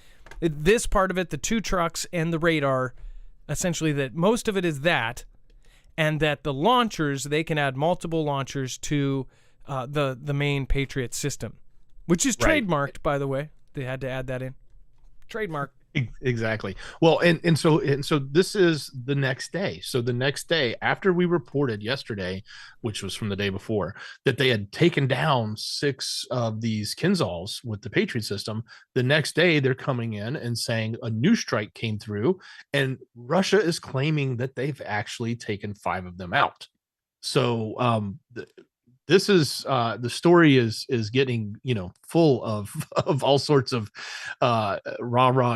Speaker 2: This part of it, the 2 trucks and the radar, essentially that most of it is that, and that the launchers, they can add multiple launchers to the main Patriot system, which is trademarked, by the way. They had to add that in. Trademark.
Speaker 3: Exactly. Well, and so this is the next day. So the next day after we reported yesterday, which was from the day before, that they had taken down 6 of these Kinzhals with the Patriot system, the next day they're coming in and saying a new strike came through, and Russia is claiming that they've actually taken 5 of them out. So this is the story is getting full of of all sorts of rah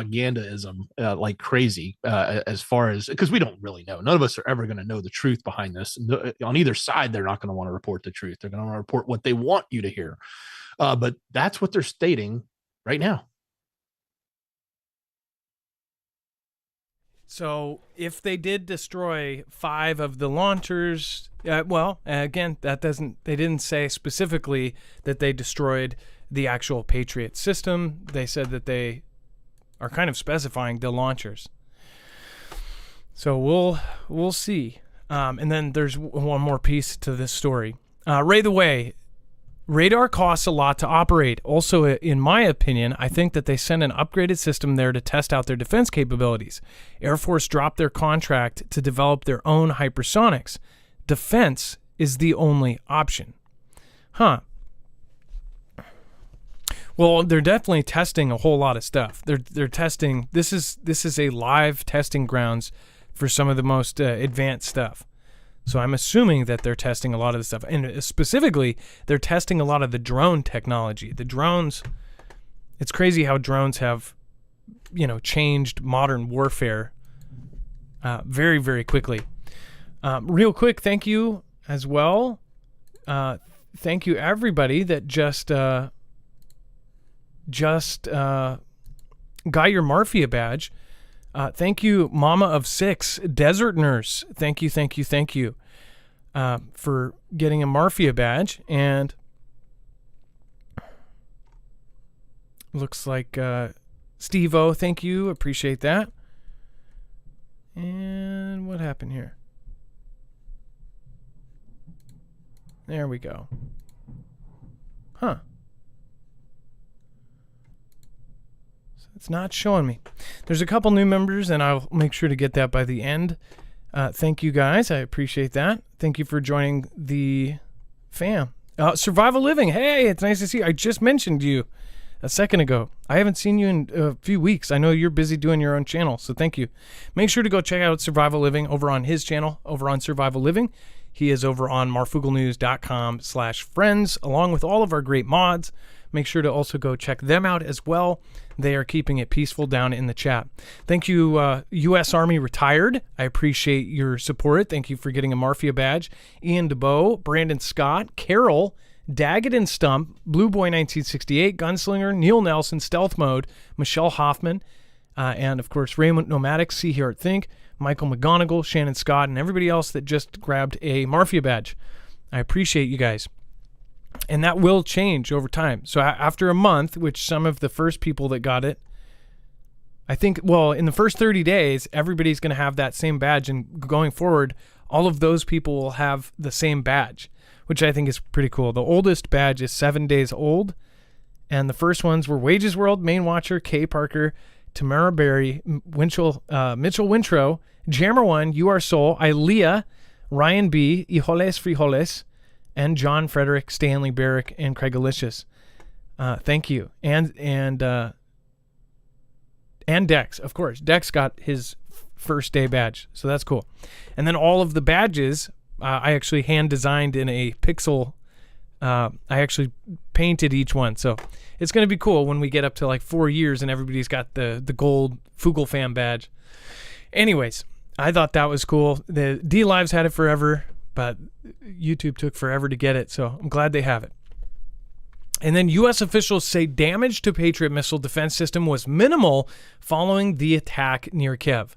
Speaker 3: gandaism like crazy as far as, because we don't really know. None of us are ever going to know the truth behind this. On either side, they're not going to want to report the truth. They're going to want to report what they want you to hear. But that's what they're stating right now.
Speaker 2: So if they did destroy 5 of the launchers, well, again, they didn't say specifically that they destroyed the actual Patriot system. They said that they are kind of specifying the launchers. So we'll see. And then there's one more piece to this story. Ray the Way. Radar costs a lot to operate. Also, in my opinion, I think that they sent an upgraded system there to test out their defense capabilities. Air Force dropped their contract to develop their own hypersonics. Defense is the only option. Huh. Well, they're definitely testing a whole lot of stuff. They're testing. This is a live testing grounds for some of the most advanced stuff. So I'm assuming that they're testing a lot of the stuff. And specifically, they're testing a lot of the drone technology. The drones, it's crazy how drones have, changed modern warfare very, very quickly. Real quick, thank you as well. Thank you, everybody that just got your Marfia badge. Thank you, Mama of 6, Desert Nurse. Thank you for getting a Marfia badge. And looks like Steve-O, thank you. Appreciate that. And what happened here? There we go. Huh. It's not showing me. There's a couple new members, and I'll make sure to get that by the end. Thank you, guys. I appreciate that. Thank you for joining the fam. Survival Living. Hey, it's nice to see you. I just mentioned you a second ago. I haven't seen you in a few weeks. I know you're busy doing your own channel, so thank you. Make sure to go check out Survival Living over on his channel, over on Survival Living. He is over on marfooglenews.com/friends, along with all of our great mods. Make sure to also go check them out as well. They are keeping it peaceful down in the chat. Thank you, U.S. Army Retired. I appreciate your support. Thank you for getting a Marfia badge. Ian DeBoe, Brandon Scott, Carol, Daggett and Stump, Blue Boy 1968, Gunslinger, Neil Nelson, Stealth Mode, Michelle Hoffman, and of course Raymond Nomadic, See Here at Think, Michael McGonigal, Shannon Scott, and everybody else that just grabbed a Marfia badge. I appreciate you guys. And that will change over time. So after a month, which some of the first people that got it, I think, well, in the first 30 days, everybody's going to have that same badge. And going forward, all of those people will have the same badge, which I think is pretty cool. The oldest badge is 7 days old. And the first ones were Wages World, Main Watcher, Kay Parker, Tamara Berry, Mitchell Wintro, Jammer One, You Are Soul, Ilea, Ryan B, Hijoles Frijoles, and John Frederick, Stanley Barrick, and Craig Alicious. Thank you. And Dex, of course. Dex got his first day badge, so that's cool. And then all of the badges, I actually hand designed in a pixel. I actually painted each one, so it's going to be cool when we get up to like 4 years and everybody's got the gold Fugel Fam badge. Anyways, I thought that was cool. The D-Lives had it forever, but YouTube took forever to get it, so I'm glad they have it. And then U.S. officials say damage to Patriot missile defense system was minimal following the attack near Kiev.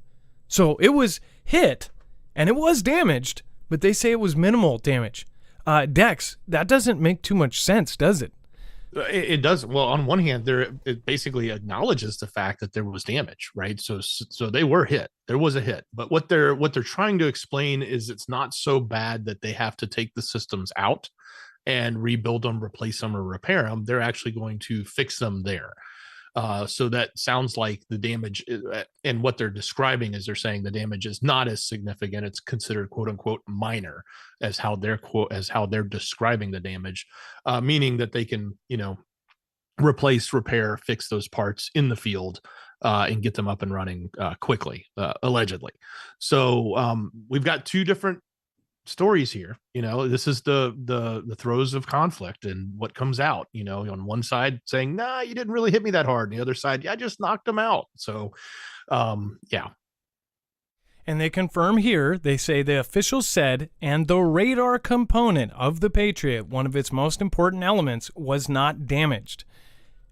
Speaker 2: So it was hit, and it was damaged, but they say it was minimal damage. Dex, that doesn't make too much sense, does it?
Speaker 3: It does. Well, on one hand, it basically acknowledges the fact that there was damage, right? So they were hit. There was a hit, but what they're trying to explain is it's not so bad that they have to take the systems out and rebuild them, replace them, or repair them. They're actually going to fix them there. So that sounds like the damage, and what they're describing is they're saying the damage is not as significant. It's considered "quote unquote" minor, as how they're describing the damage, meaning that they can replace, repair, fix those parts in the field and get them up and running quickly, allegedly. So we've got two different stories here. This is the throes of conflict and what comes out. On one side saying, "Nah, you didn't really hit me that hard," and the other side, "Yeah, I just knocked him out." So, yeah.
Speaker 2: And they confirm here, they say the officials said, and the radar component of the Patriot, one of its most important elements, was not damaged.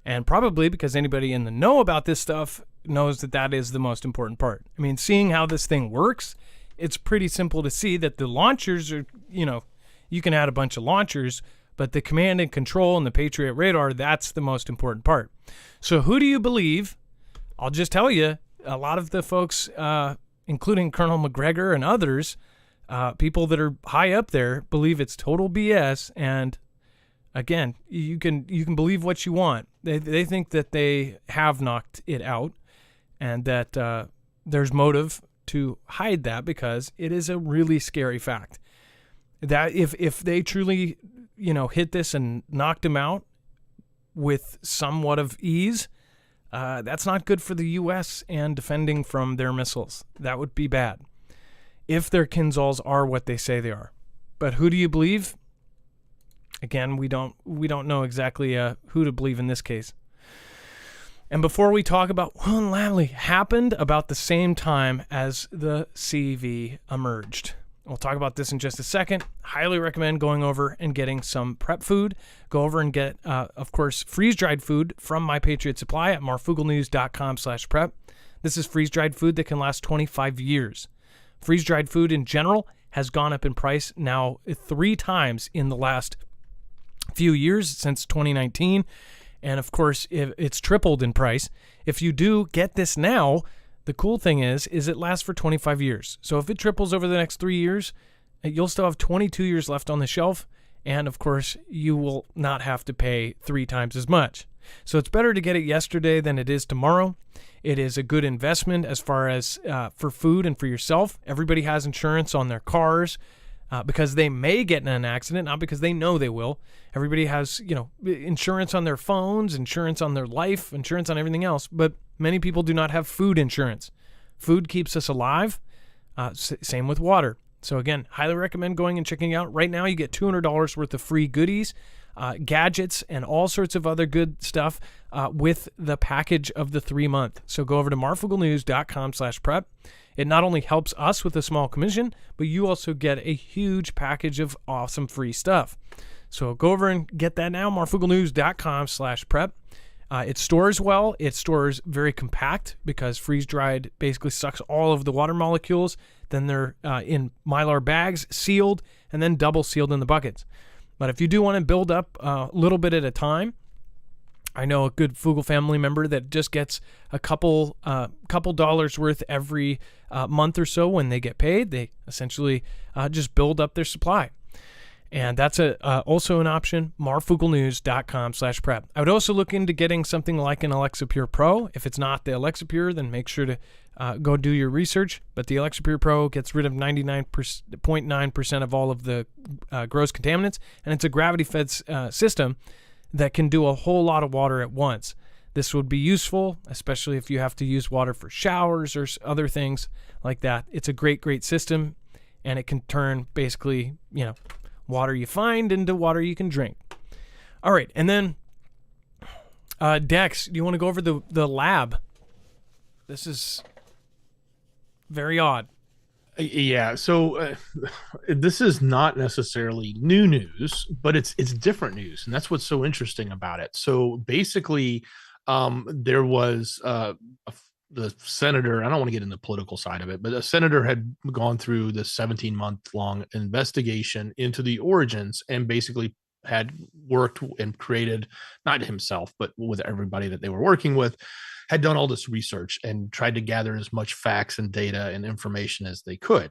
Speaker 2: And probably because anybody in the know about this stuff knows that that is the most important part. I mean, seeing how this thing works, it's pretty simple to see that the launchers are, you can add a bunch of launchers, but the command and control and the Patriot radar, that's the most important part. So who do you believe? I'll just tell you, a lot of the folks, including Colonel McGregor and others, people that are high up there, believe it's total BS. And again, you can believe what you want. They think that they have knocked it out, and that there's motive to hide that, because it is a really scary fact that if they truly hit this and knocked him out with somewhat of ease, that's not good for the U.S. and defending from their missiles. That would be bad if their Kinzhals are what they say they are. But who do you believe? Again, we don't know exactly who to believe in this case. And before we talk about Wuhan Langley, happened about the same time as the CV emerged. We'll talk about this in just a second. Highly recommend going over and getting some prep food. Go over and get, of course, freeze-dried food from My Patriot Supply at marfooglenews.com/prep. This is freeze-dried food that can last 25 years. Freeze-dried food in general has gone up in price now 3 times in the last few years, since 2019. And of course, it's tripled in price. If you do get this now, the cool thing is it lasts for 25 years. So if it triples over the next 3 years, you'll still have 22 years left on the shelf. And of course, you will not have to pay 3 times as much. So it's better to get it yesterday than it is tomorrow. It is a good investment as far as for food and for yourself. Everybody has insurance on their cars because they may get in an accident, not because they know they will. Everybody has, insurance on their phones, insurance on their life, insurance on everything else. But many people do not have food insurance. Food keeps us alive. Same with water. So again, highly recommend going and checking it out. Right now, you get $200 worth of free goodies, gadgets, and all sorts of other good stuff with the package of the 3-month. So go over to marfooglenews.com/prep. It not only helps us with a small commission, but you also get a huge package of awesome free stuff. So go over and get that now, marfooglenews.com/prep. It stores well. It stores very compact because freeze-dried basically sucks all of the water molecules. Then they're in Mylar bags, sealed, and then double sealed in the buckets. But if you do want to build up a little bit at a time, I know a good Fugel family member that just gets a couple dollars worth every month or so when they get paid. They essentially just build up their supply. And that's also an option, marfooglenews.com/prep. I would also look into getting something like an Alexa Pure Pro. If it's not the Alexa Pure, then make sure to go do your research. But the Alexa Pure Pro gets rid of 99.9% of all of the gross contaminants, and it's a gravity-fed system that can do a whole lot of water at once. This would be useful, especially if you have to use water for showers or other things like that. It's a great, great system, and it can turn basically, water you find into water you can drink. All right, and then Dex, do you want to go over the lab? This is very odd.
Speaker 3: Yeah, so this is not necessarily new news, but it's different news, and that's what's so interesting about it. So basically, there was the senator. I don't want to get into the political side of it, but a senator had gone through this 17-month-long investigation into the origins, and basically had worked and created, not himself, but with everybody that they were working with, had done all this research and tried to gather as much facts and data and information as they could.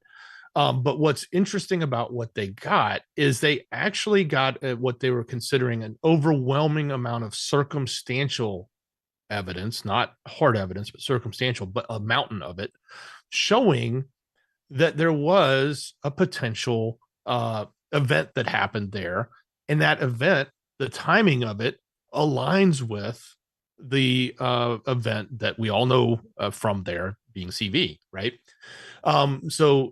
Speaker 3: But what's interesting about what they got is they actually got what they were considering an overwhelming amount of circumstantial evidence, not hard evidence, but circumstantial, but a mountain of it, showing that there was a potential event that happened there. And that event, the timing of it, aligns with the event that we all know from there being CV, right? So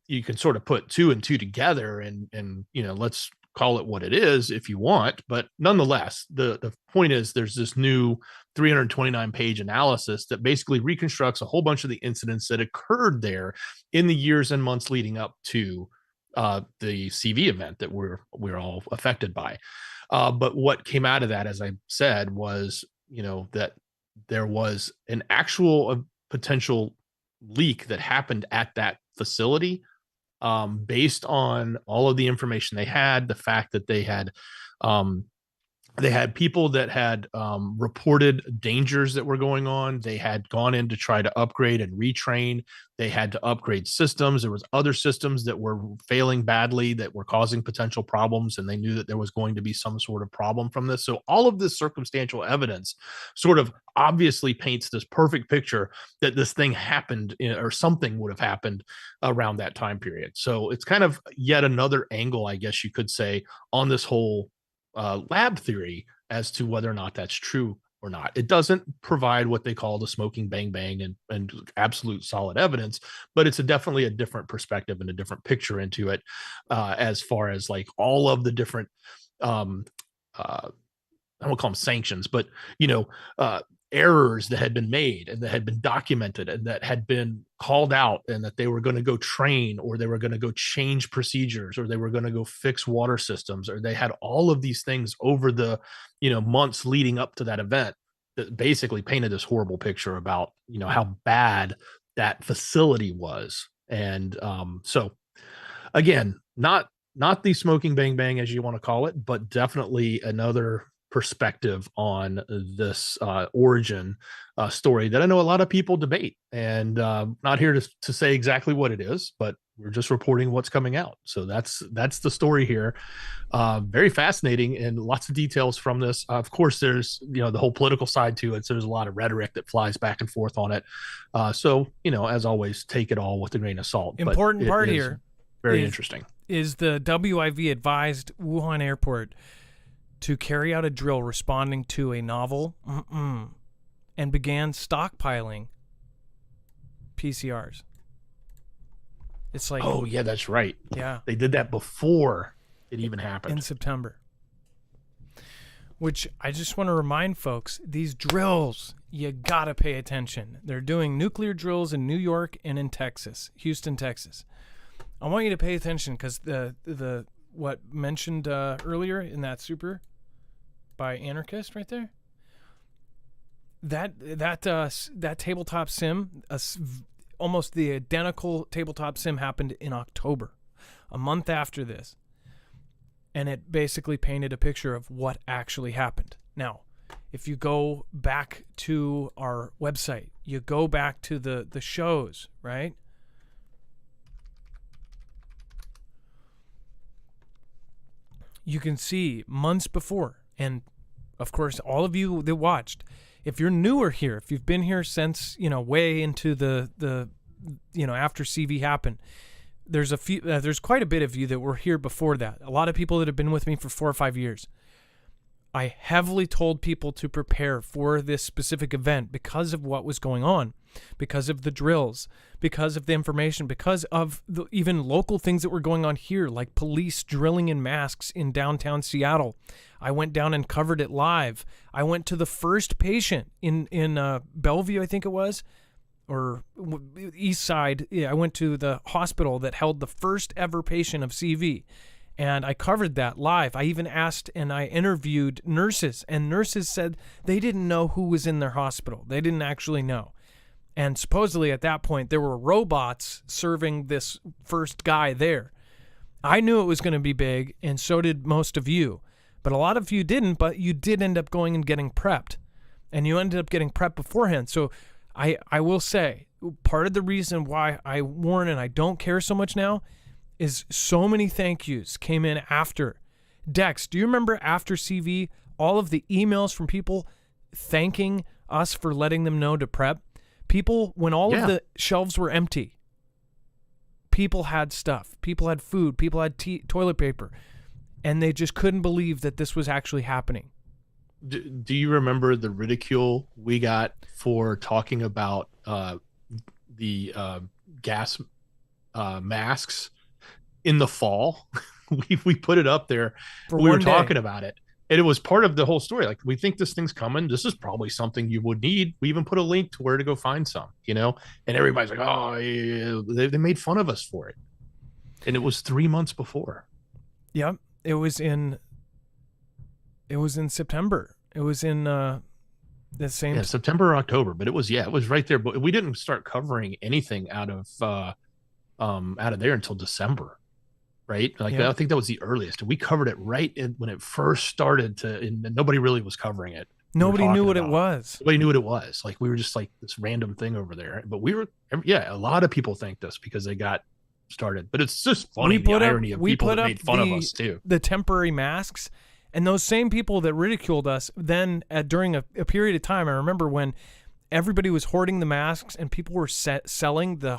Speaker 3: you can sort of put two and two together and let's call it what it is if you want, but nonetheless, the point is there's this new 329 page analysis that basically reconstructs a whole bunch of the incidents that occurred there in the years and months leading up to the CV event that we're all affected by. But what came out of that, as I said, was that there was an actual potential leak that happened at that facility, based on all of the information they had, the fact that they had people that had reported dangers that were going on. They had gone in to try to upgrade and retrain. They had to upgrade systems. There was other systems that were failing badly that were causing potential problems, and they knew that there was going to be some sort of problem from this. So all of this circumstantial evidence sort of obviously paints this perfect picture that this thing happened or something would have happened around that time period. So it's kind of yet another angle, I guess you could say, on this whole lab theory as to whether or not that's true or not. It doesn't provide what they call the smoking bang bang and absolute solid evidence, but it's definitely a different perspective and a different picture into it, as far as like all of the different I won't call them sanctions, but errors that had been made and that had been documented and that had been called out, and that they were going to go train, or they were going to go change procedures, or they were going to go fix water systems, or they had all of these things over the months leading up to that event that basically painted this horrible picture about how bad that facility was. And so again, not the smoking bang bang as you want to call it, but definitely another perspective on this origin story that I know a lot of people debate, and not here to say exactly what it is, but we're just reporting what's coming out. So that's the story here. Very fascinating, and lots of details from this. Of course, there's the whole political side to it. So there's a lot of rhetoric that flies back and forth on it. So as always, take it all with a grain of salt.
Speaker 2: Important part here,
Speaker 3: very interesting,
Speaker 2: is the WIV advised Wuhan airport to carry out a drill responding to a novel and began stockpiling PCRs. It's like,
Speaker 3: oh yeah, that's right.
Speaker 2: Yeah.
Speaker 3: They did that before it even happened.
Speaker 2: In September. Which I just want to remind folks, these drills, you gotta pay attention. They're doing nuclear drills in New York and in Texas, Houston, Texas. I want you to pay attention because the what mentioned earlier in that super by Anarchist right there, that tabletop sim, almost the identical tabletop sim, happened in October, a month after this, and it basically painted a picture of what actually happened. Now, if you go back to our website, you go back to the shows, right? You can see months before, and of course, all of you that watched, if you're newer here, if you've been here since way into the after CV happened, there's quite a bit of you that were here before that. A lot of people that have been with me for 4 or 5 years. I heavily told people to prepare for this specific event because of what was going on, because of the drills, because of the information, because of the even local things that were going on here, like police drilling in masks in downtown Seattle. I went down and covered it live. I went to the first patient in Bellevue, I think it was, or East Side. Yeah, I went to the hospital that held the first ever patient of CV. And I covered that live. I even asked and I interviewed nurses, and nurses said they didn't know who was in their hospital. They didn't actually know. And supposedly at that point, there were robots serving this first guy there. I knew it was going to be big, and so did most of you. But a lot of you didn't, but you did end up going and getting prepped. And you ended up getting prepped beforehand. So I will say, part of the reason why I warn and I don't care so much now is so many thank yous came in after. Dex, do you remember after CV, all of the emails from people thanking us for letting them know to prep? People, when all of the shelves were empty, people had stuff. People had food. People had toilet paper. And they just couldn't believe that this was actually happening.
Speaker 3: Do you remember the ridicule we got for talking about the gas masks in the fall. We put it up there.
Speaker 2: For
Speaker 3: We were
Speaker 2: one
Speaker 3: talking
Speaker 2: day.
Speaker 3: about it. And it was part of the whole story. Like, we think this thing's coming. This is probably something you would need. We even put a link to where to go find some, and everybody's like, oh, yeah. They made fun of us for it. And it was 3 months before.
Speaker 2: Yep. It was in September. It was in the same
Speaker 3: September or October, but it was right there. But we didn't start covering anything out of there until December. Right. Like,
Speaker 2: Yep.
Speaker 3: I think that was the earliest. We covered it right when it first started and nobody really was covering it.
Speaker 2: Nobody knew what it was.
Speaker 3: Nobody knew what it was. Like, we were just like this random thing over there, but a lot of people thanked us because they got started, but it's just funny. The irony of people that made fun of us too.
Speaker 2: The temporary masks, and those same people that ridiculed us then during a period of time. I remember when everybody was hoarding the masks and people were selling the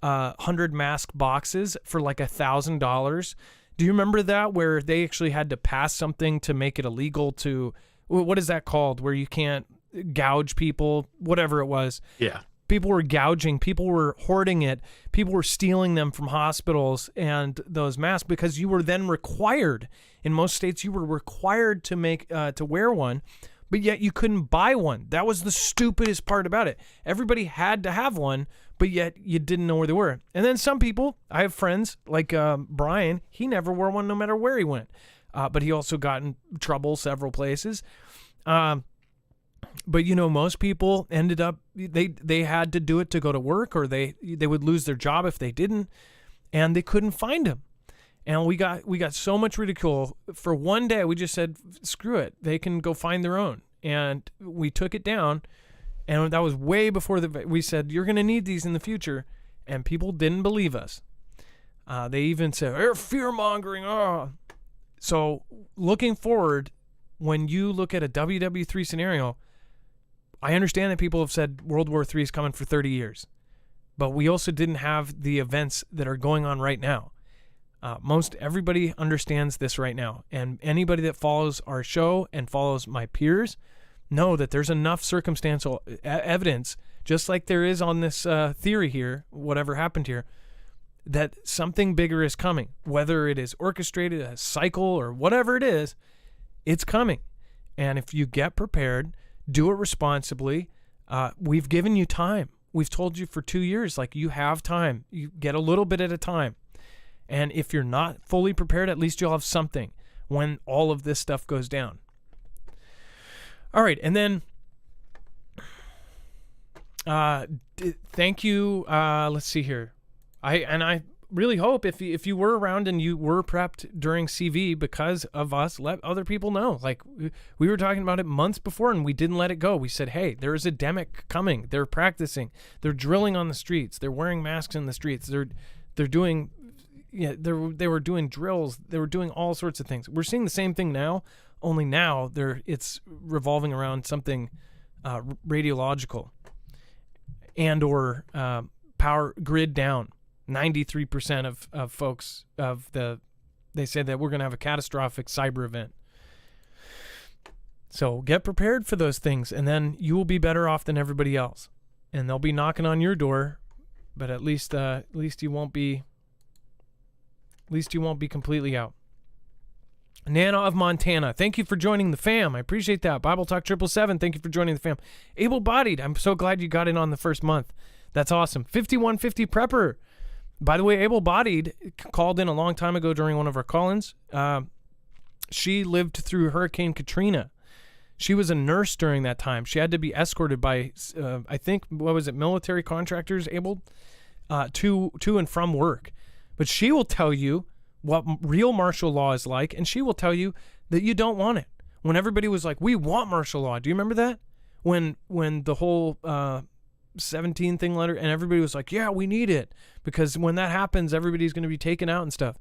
Speaker 2: 100 mask boxes for like $1,000. Do you remember that, where they actually had to pass something to make it illegal to, what is that called, where you can't gouge people, whatever it was?
Speaker 3: Yeah.
Speaker 2: People were gouging, people were hoarding it, people were stealing them from hospitals and those masks, because you were then required, in most states, you were required to to wear one, but yet you couldn't buy one. That was the stupidest part about it. Everybody had to have one, but yet you didn't know where they were. And then some people, I have friends like Brian, he never wore one no matter where he went, but he also got in trouble several places. But most people ended up, they had to do it to go to work, or they would lose their job if they didn't, and they couldn't find them. And we got so much ridicule for one day. We just said, screw it, they can go find their own, and we took it down. And that was way before we said, you're going to need these in the future, and people didn't believe us. They even said, they're fear mongering. Oh. So looking forward, when you look at a WW3 scenario, I understand that people have said World War III is coming for 30 years, but we also didn't have the events that are going on right now. Most everybody understands this right now, and anybody that follows our show and follows my peers know that there's enough circumstantial evidence, just like there is on this theory here, whatever happened here, that something bigger is coming. Whether it is orchestrated, a cycle, or whatever it is, it's coming. And if you get prepared, do it responsibly. We've given you time. We've told you for 2 years, like, you have time. You get a little bit at a time. And if you're not fully prepared, at least you'll have something when all of this stuff goes down. All right, and then thank you. Let's see here. I really hope if you were around and you were prepped during CV because of us, let other people know. Like, we were talking about it months before, and we didn't let it go. We said, hey, there is a demic coming. They're practicing. They're drilling on the streets. They're wearing masks in the streets. They're doing, they were doing drills. They were doing all sorts of things. We're seeing the same thing now, only now it's revolving around something radiological and or power grid down. 93% of folks they say that we're going to have a catastrophic cyber event. So get prepared for those things, and then you will be better off than everybody else. And they'll be knocking on your door, but at least you won't be completely out. Nana of Montana, thank you for joining the fam. I appreciate that. Bible Talk 777, thank you for joining the fam. Able-bodied, I'm so glad you got in on the first month. That's awesome. 5150 Prepper. By the way, able-bodied called in a long time ago during one of our call-ins. She lived through Hurricane Katrina. She was a nurse during that time. She had to be escorted by, I think, military contractors able to and from work. But she will tell you what real martial law is like, and she will tell you that you don't want it. When everybody was like, we want martial law. Do you remember that? When the whole 17 thing letter, and everybody was like, yeah, we need it, because when that happens, everybody's going to be taken out and stuff.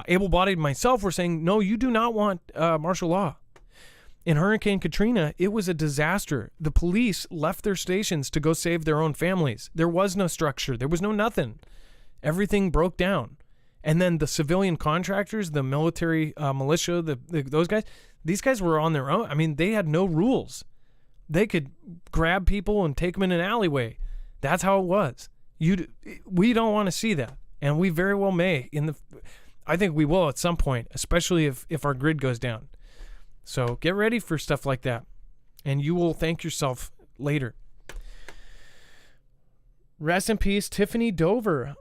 Speaker 2: Able-bodied myself were saying, no, you do not want martial law. In Hurricane Katrina, it was a disaster. The police left their stations to go save their own families. There was no structure. There was no nothing. Everything broke down. And then the civilian contractors, the military militia, those guys, these guys were on their own. I mean, they had no rules. They could grab people and take them in an alleyway. That's how it was. We don't want to see that, and we very well may. I think we will at some point, especially if our grid goes down. So get ready for stuff like that, and you will thank yourself later. Rest in peace, Tiffany Dover.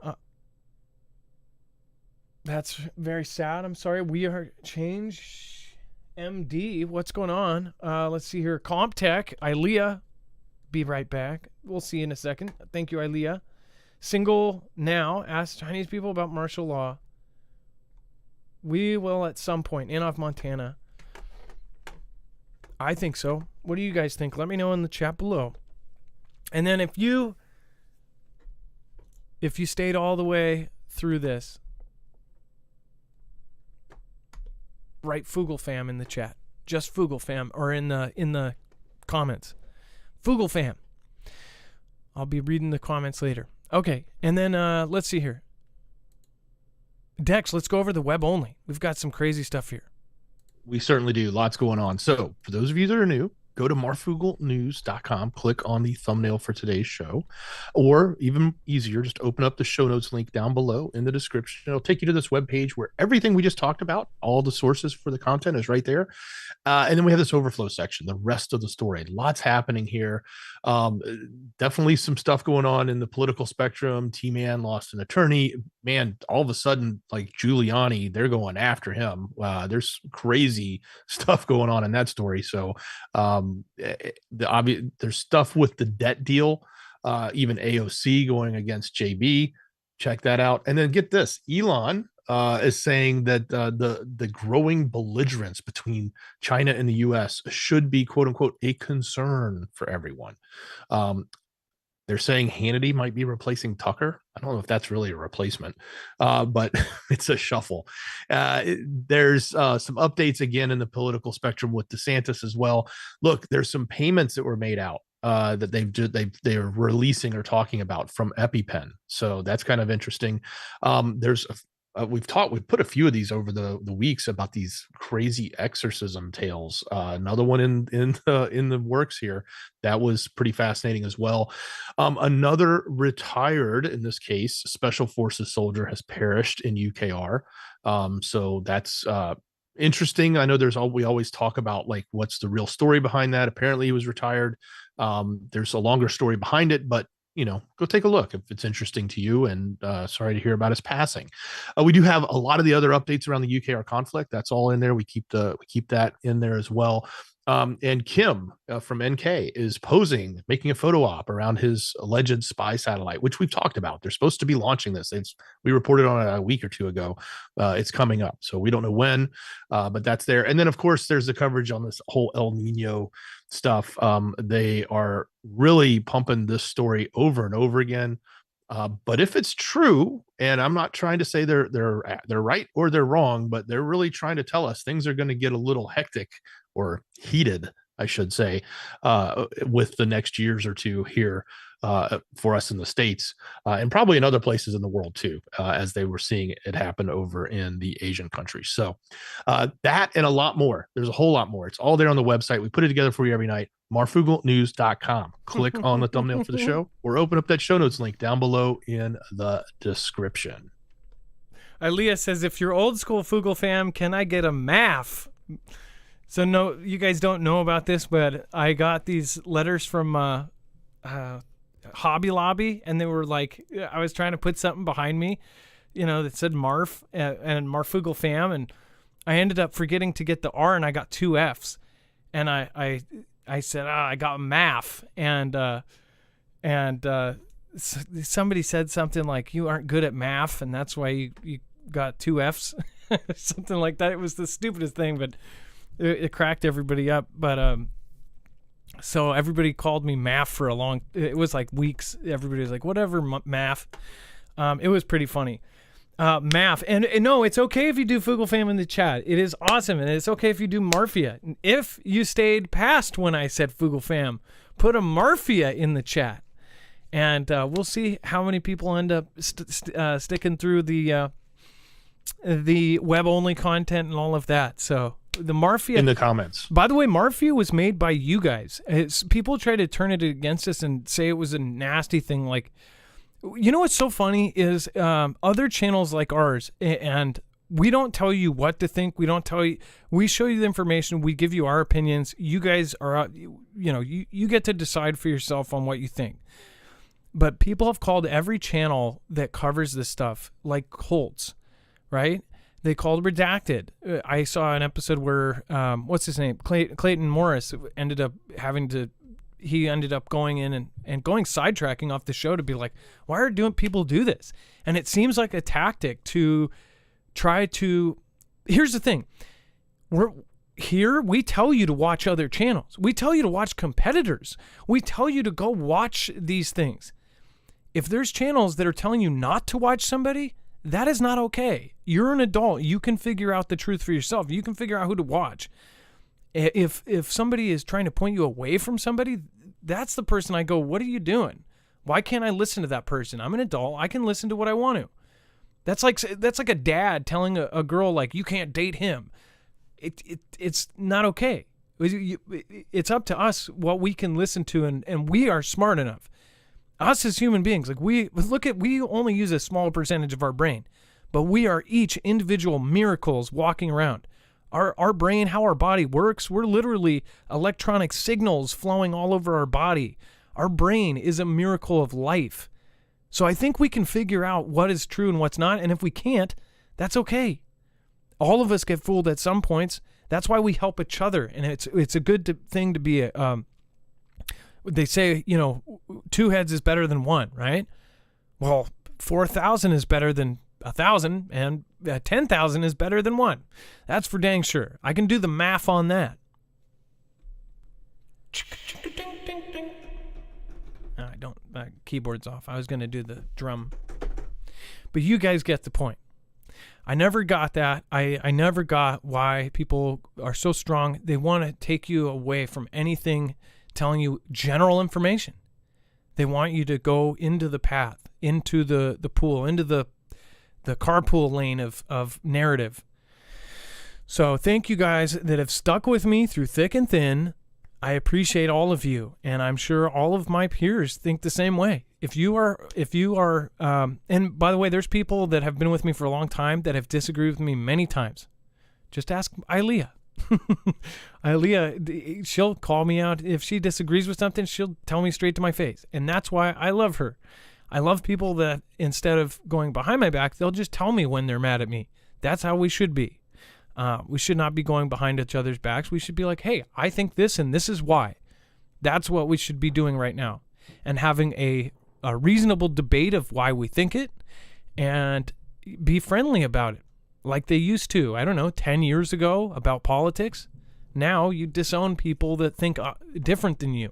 Speaker 2: That's very sad. I'm sorry. We are Change MD. What's going on? Let's see here. Comptech, Ilea. Be right back. We'll see you in a second. Thank you, Ilea. Single now. Ask Chinese people about martial law. We will at some point. Inoff, Montana. I think so. What do you guys think? Let me know in the chat below. And then if you stayed all the way through this, write Foogle fam in the chat. Just Foogle fam, or in the comments. Foogle fam. I'll be reading the comments later. Okay, and then let's see here. Dex, let's go over the web only. We've got some crazy stuff here.
Speaker 3: We certainly do. Lots going on. So for those of you that are new, go to marfooglenews.com, click on the thumbnail for today's show, or even easier, just open up the show notes link down below in the description. It'll take you to this webpage where everything we just talked about, all the sources for the content is right there. And then we have this overflow section, the rest of the story. Lots happening here. Definitely some stuff going on in the political spectrum. T-Man lost an attorney. Man, all of a sudden, like Giuliani, they're going after him. There's crazy stuff going on in that story. So there's stuff with the debt deal, even AOC going against JB. Check that out. And then get this, Elon is saying that the growing belligerence between China and the US should be, quote unquote, a concern for everyone. They're saying Hannity might be replacing Tucker. I don't know if that's really a replacement, but it's a shuffle. There's some updates again in the political spectrum with DeSantis as well. Look, there's some payments that were made out that they're releasing or talking about from EpiPen. So that's kind of interesting. We've put a few of these over the weeks about these crazy exorcism tales. Another one in the works here that was pretty fascinating as well. Another retired, in this case, special forces soldier has perished in UKR. So that's interesting. I know we always talk about like what's the real story behind that. Apparently he was retired. There's a longer story behind it, but go take a look if it's interesting to you. And sorry to hear about his passing. We do have a lot of the other updates around the UKR conflict. That's all in there. We keep that in there as well. And Kim from NK is making a photo op around his alleged spy satellite, which we've talked about. They're supposed to be launching this. We reported on it a week or two ago. It's coming up, so we don't know when, but that's there. And then, of course, there's the coverage on this whole El Nino stuff. They are really pumping this story over and over again. But if it's true, and I'm not trying to say they're right or they're wrong, but they're really trying to tell us things are going to get a little hectic or heated, I should say, with the next years or two here for us in the States and probably in other places in the world too, as they were seeing it happen over in the Asian countries. So that and a lot more. There's a whole lot more. It's all there on the website. We put it together for you every night. marfooglenews.com. Click on the thumbnail for the show or open up that show notes link down below in the description.
Speaker 2: Ilea says, if you're old school Foogle fam, can I get a MAF? So no, you guys don't know about this, but I got these letters from Hobby Lobby, and they were like, I was trying to put something behind me, that said Marf and Marfoogle fam, and I ended up forgetting to get the R, and I got 2 Fs, and I said, I got MAF, and somebody said something like, you aren't good at math, and that's why you got 2 Fs, something like that. It was the stupidest thing, but it cracked everybody up. But so everybody called me math for it was like weeks. Everybody was like, whatever, math. It was pretty funny. Math. And no, it's okay if you do Foogle fam in the chat. It is awesome. And it's okay if you do Marfia. If you stayed past when I said Foogle fam, put a Marfia in the chat. And we'll see how many people end up sticking through the web-only content and all of that. So the Marfia
Speaker 3: in the comments.
Speaker 2: By the way, Marfia was made by you guys. People try to turn it against us and say it was a nasty thing. Like You know what's so funny is other channels like ours, and we don't tell you what to think. We don't tell you. We show you the information. We give you our opinions. You guys are, you get to decide for yourself on what you think. But people have called every channel that covers this stuff like cults, right? They called Redacted. I saw an episode where, what's his name? Clayton Morris ended up going in and going sidetracking off the show to be like, why are people do this? And it seems like a tactic to try to, here's the thing. We tell you to watch other channels. We tell you to watch competitors. We tell you to go watch these things. If there's channels that are telling you not to watch somebody, that is not okay. You're an adult. You can figure out the truth for yourself. You can figure out who to watch. If somebody is trying to point you away from somebody, that's the person I go, what are you doing? Why can't I listen to that person? I'm an adult. I can listen to what I want to. That's like a dad telling a girl, like, you can't date him. It's not okay. It's up to us what we can listen to, and we are smart enough. Us as human beings, like we only use a small percentage of our brain, but we are each individual miracles walking around. Our brain, how our body works, we're literally electronic signals flowing all over our body. Our brain is a miracle of life. So I think we can figure out what is true and what's not, and if we can't, that's okay. All of us get fooled at some points. That's why we help each other, and it's a good thing to be they say, 2 heads is better than 1, right? Well, 4,000 is better than 1,000, and 10,000 is better than 1. That's for dang sure. I can do the math on that. My keyboard's off. I was going to do the drum. But you guys get the point. I never got that. I never got why people are so strong. They want to take you away from anything telling you general information. They want you to go into the path, into the pool, into the carpool lane of narrative. So thank you guys that have stuck with me through thick and thin. I appreciate all of you, and I'm sure all of my peers think the same way. If you are, and by the way, there's people that have been with me for a long time that have disagreed with me many times. Just ask Ilea. Ilea, she'll call me out. If she disagrees with something, she'll tell me straight to my face. And that's why I love her. I love people that instead of going behind my back, they'll just tell me when they're mad at me. That's how we should be. We should not be going behind each other's backs. We should be like, hey, I think this and this is why. That's what we should be doing right now. And having a reasonable debate of why we think it and be friendly about it. Like they used to, 10 years ago about politics. Now you disown people that think different than you.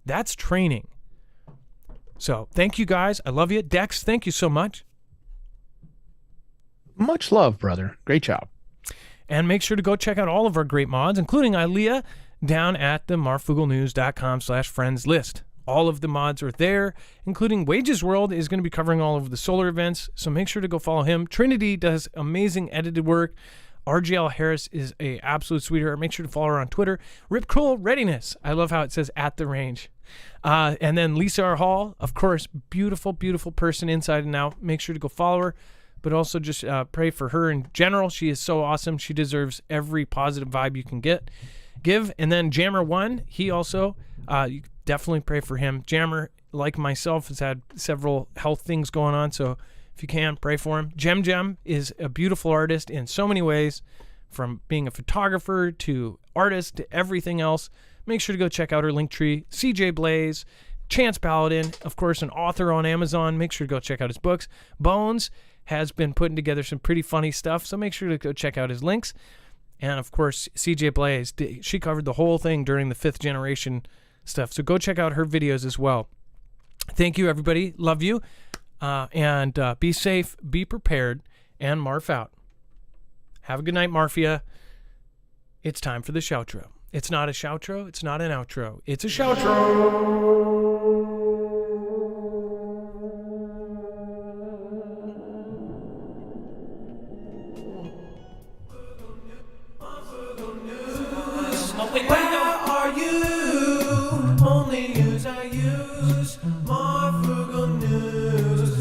Speaker 2: That's training. So thank you guys. I love you. Dex, thank you so much.
Speaker 3: Much love, brother. Great job.
Speaker 2: And make sure to go check out all of our great mods, including Ilea, down at the marfooglenews.com/friends list. All of the mods are there, including Wages World is going to be covering all of the solar events, so make sure to go follow him. Trinity does amazing edited work. RGL Harris is a absolute sweetheart. Make sure to follow her on Twitter. Rip Curl Readiness. I love how it says at the range. And then Lisa R. Hall, of course, beautiful, beautiful person inside and out. Make sure to go follow her, but also just pray for her in general. She is so awesome. She deserves every positive vibe you can give. And then Jammer One, he also, you definitely pray for him. Jammer, like myself, has had several health things going on, so if you can, pray for him. Gem is a beautiful artist in so many ways, from being a photographer to artist to everything else. Make sure to go check out her Linktree. CJ Blaze, Chance Paladin, of course, an author on Amazon. Make sure to go check out his books. Bones has been putting together some pretty funny stuff, so make sure to go check out his links. And, of course, CJ Blaze, she covered the whole thing during the 5th generation stuff, so go check out her videos as well. Thank you, everybody. Love you. And be safe, be prepared, and Marf out. Have a good night, Marfia. It's time for the shoutro. It's not a shoutro. It's not an outro. It's a shoutro. Where are you? Only news I use. Marfoogle News.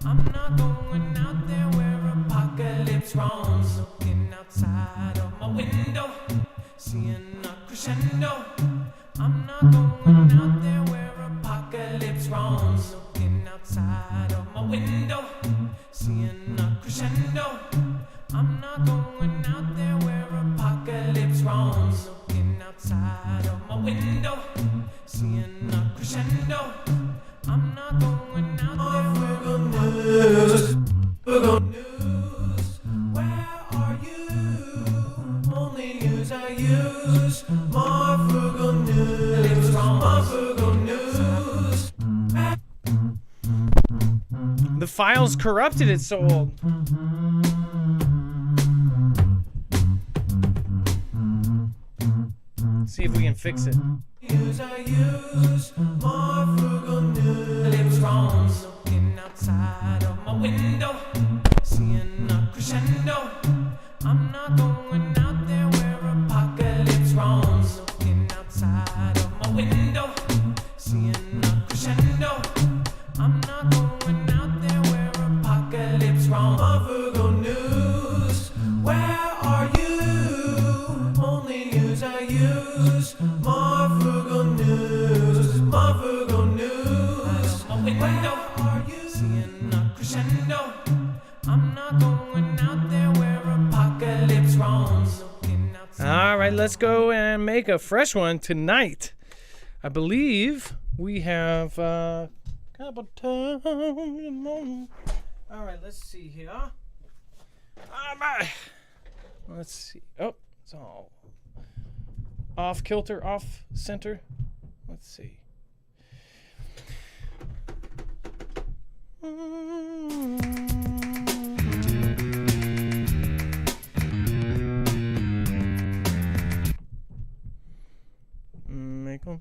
Speaker 2: I'm not going out there where apocalypse roams. Looking outside of my window, seeing a crescendo. I'm not going out there where apocalypse roams. Looking outside of my window, seeing a crescendo. I'm not going out there where apocalypse roams. Looking outside of my window, seeing a crescendo. I'm not going out there. Marfoogle news, Marfoogle news. Where are you? Only news I use. Marfoogle news, Marfoogle news. The file's corrupted. It's so old. See if we can fix it. News I use, Marfoogle news. Lips wrong, looking outside of my window, seeing a crescendo. I'm not going out there where apocalypse roams. Looking outside of my window, seeing a crescendo. I'm not going out there where apocalypse roams. Marfoogle news, where are you? Only news I use. Marfoogle news, Marfoogle news. Where are you? Seeing a crescendo. I'm not going out there where apocalypse roams. All right, let's go and make a fresh one tonight. I believe we have couple time. All right, let's see here. All right. Let's see. Oh, it's all off kilter, off center. Let's see. Make 'em